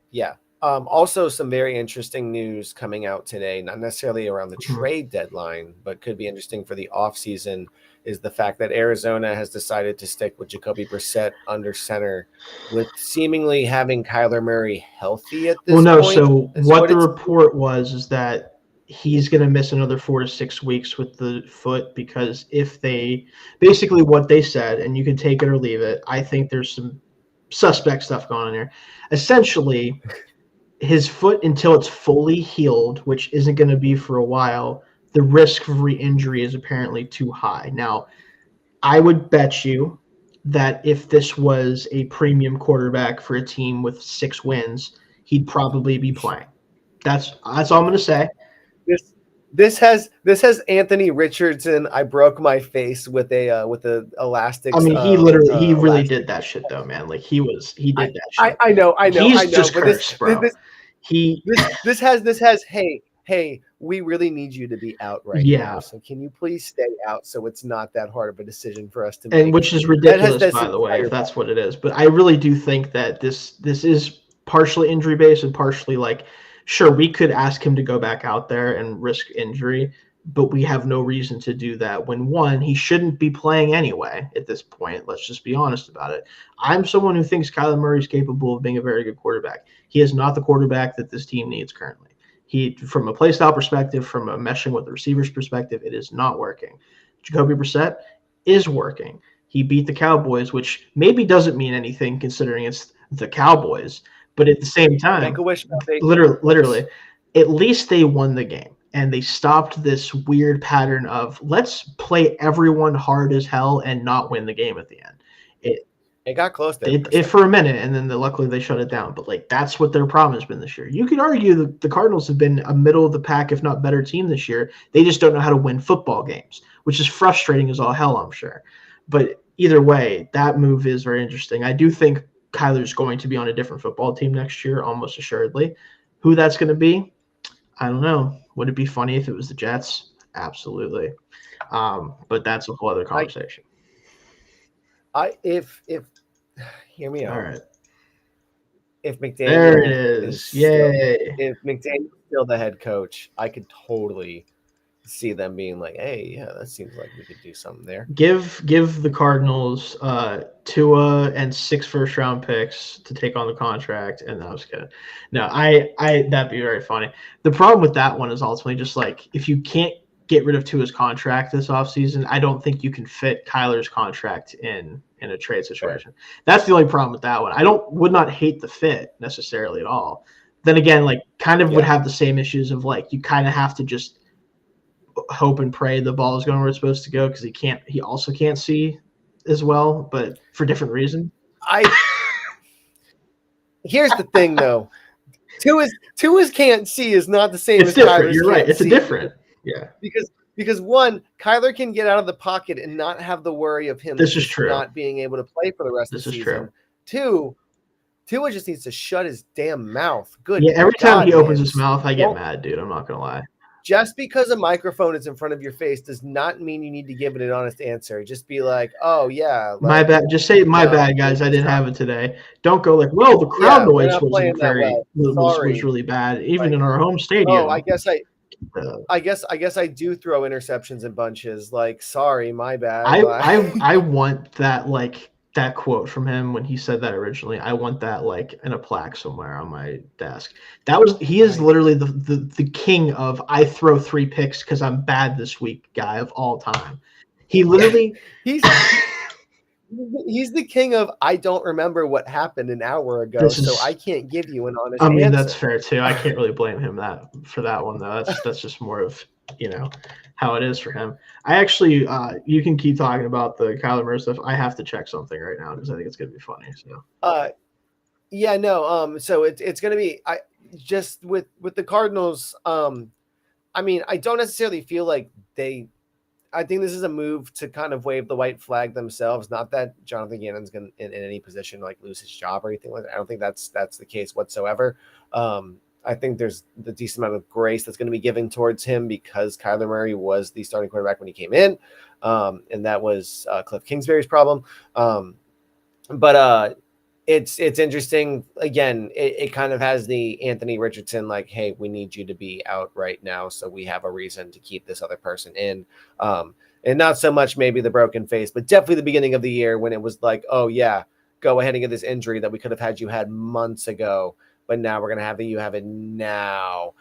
yeah. Also, some very interesting news coming out today, not necessarily around the trade deadline, but could be interesting for the offseason, is the fact that Arizona has decided to stick with Jacoby Brissett under center, with seemingly having Kyler Murray healthy at this point. Well, no, so what the report was is that he's going to miss another 4 to 6 weeks with the foot, because if they – basically what they said, and you can take it or leave it, I think there's some suspect stuff going on here. Essentially – his foot, until it's fully healed, which isn't going to be for a while, the risk of re-injury is apparently too high. Now, I would bet you that if this was a premium quarterback for a team with 6 wins, he'd probably be playing. That's all I'm going to say. This has Anthony Richardson. I broke my face with a elastic. I mean, he really did that shit though, man. Like, he did that shit. I know. He's just cursed, bro. This has. Hey, we really need you to be out right now. So can you please stay out so it's not that hard of a decision for us to make? And which is ridiculous, by the way, if that's what it is. But I really do think that this is partially injury based and partially like, sure, we could ask him to go back out there and risk injury, but we have no reason to do that when, one, he shouldn't be playing anyway at this point. Let's just be honest about it. I'm someone who thinks Kyler Murray is capable of being a very good quarterback. He is not the quarterback that this team needs currently. From a play style perspective, from a meshing with the receivers perspective, it is not working. Jacoby Brissett is working. He beat the Cowboys, which maybe doesn't mean anything considering it's the Cowboys. But at the same time, make a wish. Literally, at least they won the game. And they stopped this weird pattern of let's play everyone hard as hell and not win the game at the end. It got close there. It for a minute, and then luckily they shut it down. But like, that's what their problem has been this year. You could argue that the Cardinals have been a middle of the pack, if not better team this year. They just don't know how to win football games, which is frustrating as all hell, I'm sure. But either way, that move is very interesting. I do think Kyler's going to be on a different football team next year, almost assuredly. Who that's going to be, I don't know. Would it be funny if it was the Jets? Absolutely. But that's a whole other conversation. If hear me out. All right. If McDaniel there it is. Yay. If McDaniel's still the head coach, I could totally see them being like, hey, yeah, that seems like we could do something there. Give the Cardinals Tua and 6 first-round picks to take on the contract, and I was kidding. No, I that'd be very funny. The problem with that one is ultimately just like, if you can't get rid of Tua's contract this offseason, I don't think you can fit Kyler's contract in a trade situation. Right. That's the only problem with that one. Would not hate the fit necessarily at all. Then again, like, kind of would have the same issues of like, you kind of have to just hope and pray the ball is going where it's supposed to go, because he also can't see as well, but for different reasons. Here's the thing though. Tua's can't see is not the same as different. You're right. It's a different. Yeah. Because one, Kyler can get out of the pocket and not have the worry of him not being able to play for the rest of the season. True. Two, Tua just needs to shut his damn mouth. Good. Yeah, every time he opens his mouth, I get mad, dude. I'm not gonna lie. just because a microphone is in front of your face does not mean you need to give it an honest answer. Just be like, oh yeah, My like, bad. Just say my no, bad, guys. I it's didn't not. have it today. Don't go like, well, the crowd Yeah, we're noise not playing wasn't that well. was Sorry. really bad, even Like, in our home oh, stadium. I guess I do throw interceptions in bunches. Like, sorry, my bad. I want that, like, that quote from him when he said that originally. I want that, like, in a plaque somewhere on my desk. He is literally the king of I throw 3 picks because I'm bad this week guy of all time. He literally he's the king of I don't remember what happened an hour ago, so I can't give you an honest answer. That's fair too. I can't really blame him for that one though. That's just more of, how it is for him. I actually, you can keep talking about the Kyler Murray stuff. I have to check something right now because I think it's gonna be funny. So. Yeah, no. So it's gonna be just with the Cardinals. I mean, I don't necessarily feel like I think this is a move to kind of wave the white flag themselves. Not that Jonathan Gannon's going to in any position like lose his job or anything like that. I don't think that's the case whatsoever. I think there's the decent amount of grace that's going to be given towards him because Kyler Murray was the starting quarterback when he came in, and that was Cliff Kingsbury's problem. But it's interesting. Again, it kind of has the Anthony Richardson, like, hey, we need you to be out right now, so we have a reason to keep this other person in. And not so much maybe the broken face, but definitely the beginning of the year when it was like, oh yeah, go ahead and get this injury that we could have had you had months ago, but now we're gonna have you have it now.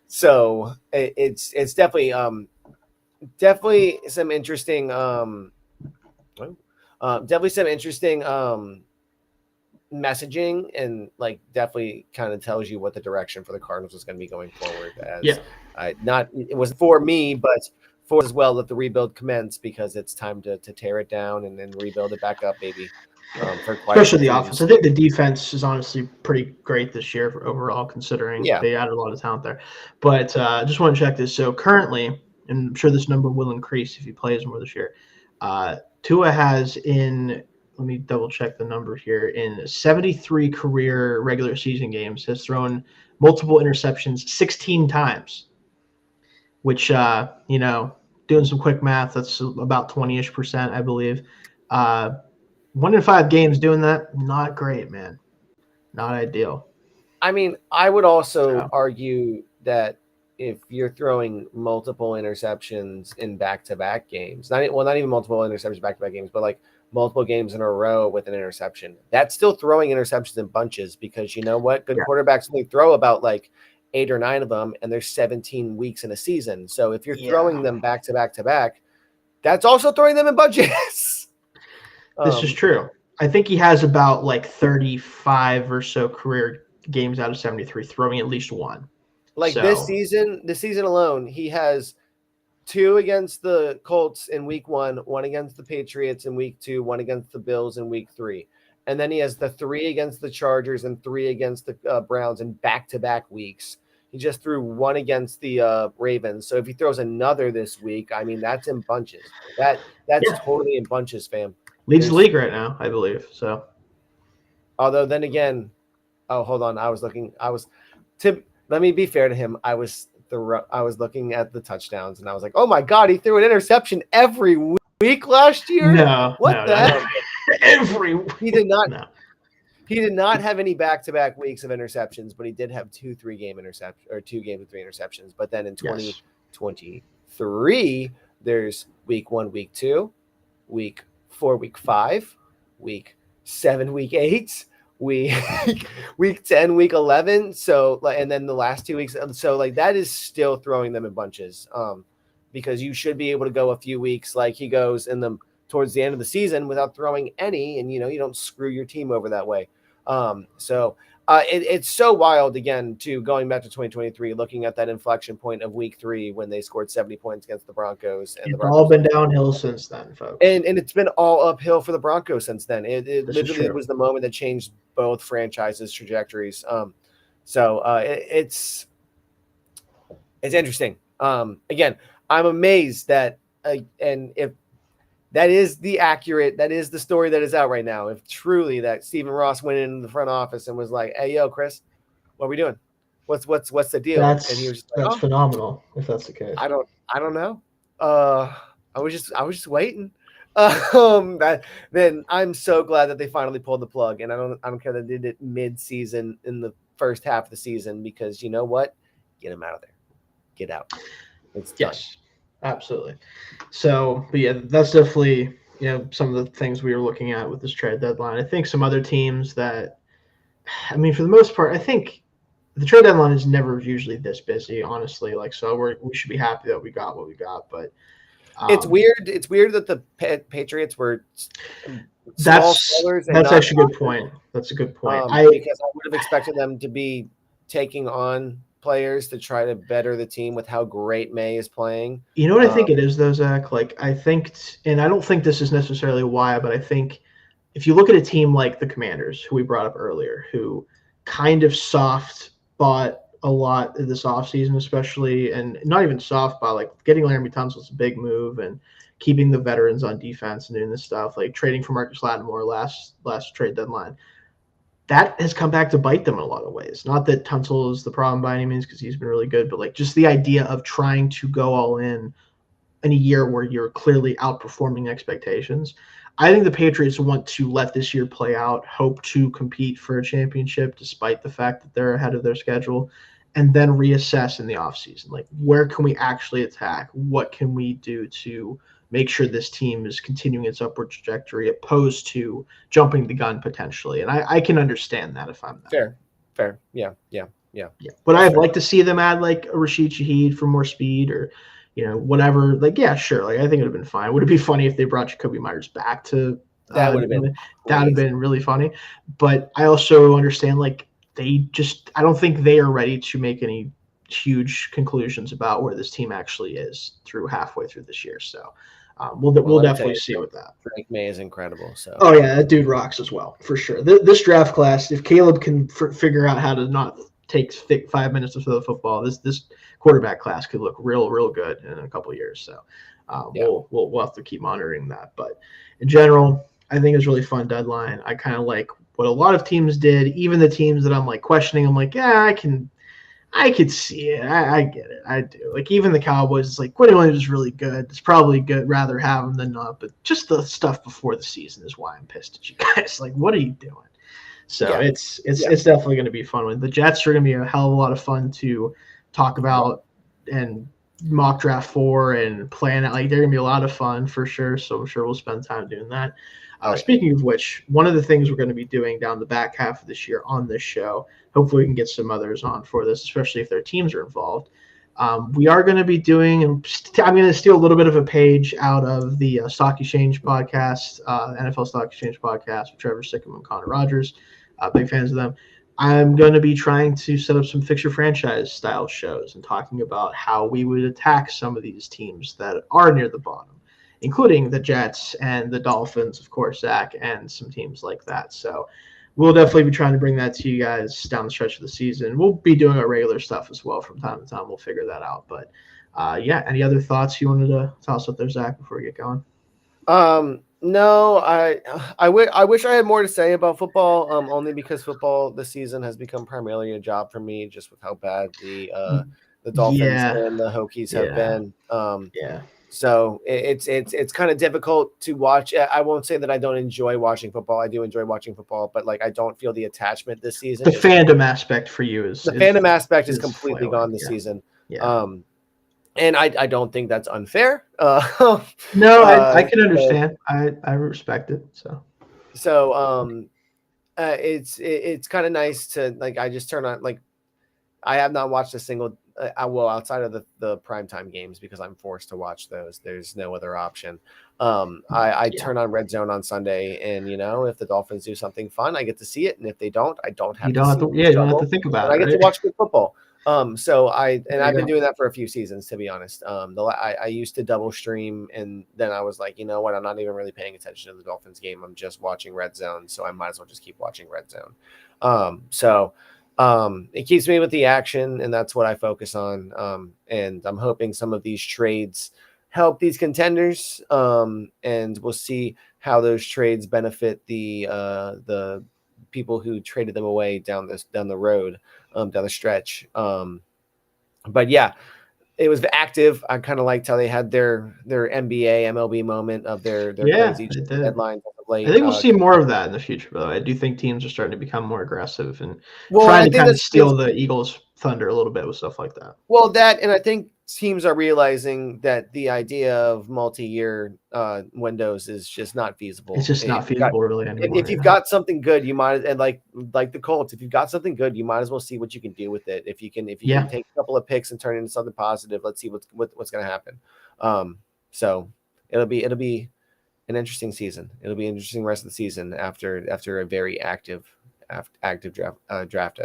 So it's definitely some interesting definitely some interesting messaging, and like definitely kind of tells you what the direction for the Cardinals is going to be going forward. As it was for me, but for as well that the rebuild commence because it's time to tear it down and then rebuild it back up, maybe. Especially the offense. I think the defense is honestly pretty great this year overall, considering they added a lot of talent there. But I just want to check this. So currently, and I'm sure this number will increase if he plays more this year. Tua has let me double check the number here, in 73 career regular season games, has thrown multiple interceptions 16 times, which, doing some quick math, that's about 20-ish%, I believe. 1 in 5 games doing that, not great, man. Not ideal. I mean, I would also argue that if you're throwing multiple interceptions in back-to-back games, not even multiple interceptions back-to-back games, but like multiple games in a row with an interception, that's still throwing interceptions in bunches because you know what? Good quarterbacks only throw about like 8 or 9 of them, and there's 17 weeks in a season. So if you're throwing them back-to-back-to-back, that's also throwing them in bunches. This is true. I think he has about like 35 or so career games out of 73 throwing at least one. Like this season alone, he has 2 against the Colts in week 1, 1 against the Patriots in week 2, 1 against the Bills in week 3. And then he has the 3 against the Chargers and 3 against the Browns in back-to-back weeks. He just threw 1 against the Ravens. So if he throws another this week, I mean, that's in bunches. That's totally in bunches, fam. Leads the league right now, I believe. So, although then again, hold on. Let me be fair to him. I was looking at the touchdowns and I was like, oh my God, he threw an interception every week last year. What the hell? Every week. He did not. No. He did not have any back-to-back weeks of interceptions, but he did have 2 3-game interceptions or 2 games with 3 interceptions. But then in 2023, there's week 1, week 2, week 4, week 5, week 7, week 8, week 10, week 11. So, and then the last 2 weeks. So, like, that is still throwing them in bunches. Because you should be able to go a few weeks like he goes in them towards the end of the season without throwing any, and you don't screw your team over that way. It's so wild, again, to going back to 2023, looking at that inflection point of week 3 when they scored 70 points against the Broncos. And it's all been downhill since then, folks. And it's been all uphill for the Broncos since then. It literally was the moment that changed both franchises' trajectories. It's interesting. Again, I'm amazed that, and if that is the story that is out right now, if truly that Stephen Ross went into the front office and was like, hey, yo, Chris, what are we doing? What's the deal?" And he was just like, That's "Oh, phenomenal if that's the case. I don't know. I was just waiting." Then I'm so glad that they finally pulled the plug, and I don't care that they did it mid-season in the first half of the season, because you know what? Get him out of there. Get out. It's done. Yes, absolutely. So, but yeah, that's definitely some of the things we were looking at with this trade deadline. I think some other teams that, I mean, for the most part, I think the trade deadline is never usually this busy, honestly. Like, so we should be happy that we got what we got. But It's weird. It's weird that the Patriots were small sellers and that's not actually a good point. That's a good point. because I would have expected them to be taking on players to try to better the team with how great May is playing. You know what I think it is, though, Zach? Like, I think, and I don't think this is necessarily why, but I think if you look at a team like the Commanders, who we brought up earlier, who kind of soft bought a lot this offseason, especially, and not even soft bought, like getting Laramie Tunsil was a big move, and keeping the veterans on defense and doing this stuff, like trading for Marcus Lattimore last trade deadline. That has come back to bite them in a lot of ways. Not that Tunsil is the problem by any means, because he's been really good, but like just the idea of trying to go all in a year where you're clearly outperforming expectations. I think the Patriots want to let this year play out, hope to compete for a championship despite the fact that they're ahead of their schedule, and then reassess in the offseason. Like, where can we actually attack? What can we do to make sure this team is continuing its upward trajectory, opposed to jumping the gun potentially? And I can understand that if I'm that. Fair. Yeah. Would I have liked to see them add like a Rashid Shaheed for more speed, or whatever? Like, yeah, sure. Like, I think it would have been fine. Would it be funny if they brought Jacoby Myers back to that would have been that would have been really funny. But I also understand, like, I don't think they are ready to make any huge conclusions about where this team actually is through halfway through this year. So we'll definitely see with that. Drake May is incredible. So oh yeah, that dude rocks as well, for sure. This draft class, if Caleb can figure out how to not take 5 minutes to throw the football, this quarterback class could look real good in a couple of years. So we'll have to keep monitoring that. But in general, I think it's really fun deadline. I kind of like what a lot of teams did, even the teams that I'm like questioning. I'm like, yeah, I could see it. I get it. I do. Like, even the Cowboys, it's like, Quinn Williams is really good. It's probably good. Rather have him than not. But just the stuff before the season is why I'm pissed at you guys. Like, what are you doing? So it's definitely going to be fun. The Jets are going to be a hell of a lot of fun to talk about and mock draft for and plan it. Like, they're going to be a lot of fun for sure. So I'm sure we'll spend time doing that. Speaking of which, one of the things we're going to be doing down the back half of this year on this show, hopefully we can get some others on for this, especially if their teams are involved. We are going to be doing, and I'm going to steal a little bit of a page out of the Stock Exchange podcast, NFL Stock Exchange podcast with Trevor Sickham and Connor Rogers. Big fans of them. I'm going to be trying to set up some fixture franchise style shows and talking about how we would attack some of these teams that are near the bottom, including the Jets and the Dolphins, of course, Zach, and some teams like that. So we'll definitely be trying to bring that to you guys down the stretch of the season. We'll be doing our regular stuff as well from time to time. We'll figure that out. But any other thoughts you wanted to tell us up there, Zach, before we get going? No, I wish I had more to say about football, only because football this season has become primarily a job for me, just with how bad the Dolphins and the Hokies have been. So it's kind of difficult to watch. I won't say that I don't enjoy watching football. I do enjoy watching football, but like, I don't feel the attachment this season. The fandom aspect for you is completely gone this season. Yeah. And I don't think that's unfair. No, I can understand. I respect it. So it's kind of nice to, like, I just turn on, like, I have not watched a single outside of the primetime games, because I'm forced to watch those. There's no other option. I turn on Red Zone on Sunday, and if the Dolphins do something fun, I get to see it, and if they don't, I don't have to. You don't have to think about it. I get to watch good football. So I've been doing that for a few seasons, to be honest. I used to double stream, and then I was like, you know what? I'm not even really paying attention to the Dolphins game. I'm just watching Red Zone, so I might as well just keep watching Red Zone. It keeps me with the action, and that's what I focus on. And I'm hoping some of these trades help these contenders. And we'll see how those trades benefit the people who traded them away down the road. down the stretch. But yeah, it was active. I kind of liked how they had their NBA, MLB moment of their crazy they did. deadlines late. I think we'll see more of that in the future, though. I do think teams are starting to become more aggressive and Well, trying I to think kind of that's steal the Eagles' thunder a little bit with stuff like that. well, that, and I think teams are realizing that the idea of multi-year windows is just not feasible. It's just not feasible really anymore. If you've got something good, you might, and like the Colts, if you've got something good, you might as well see what you can do with it. If you can take a couple of picks and turn it into something positive, let's see what's going to happen. So it'll be an interesting season. It'll be an interesting rest of the season after a very active draft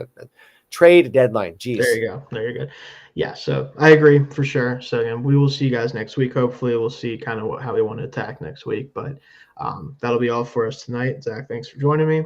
trade deadline. Jeez. There you go. There you go. Yeah, so I agree for sure. So again, we will see you guys next week. Hopefully, we'll see kind of how we want to attack next week. But that'll be all for us tonight. Zach, thanks for joining me.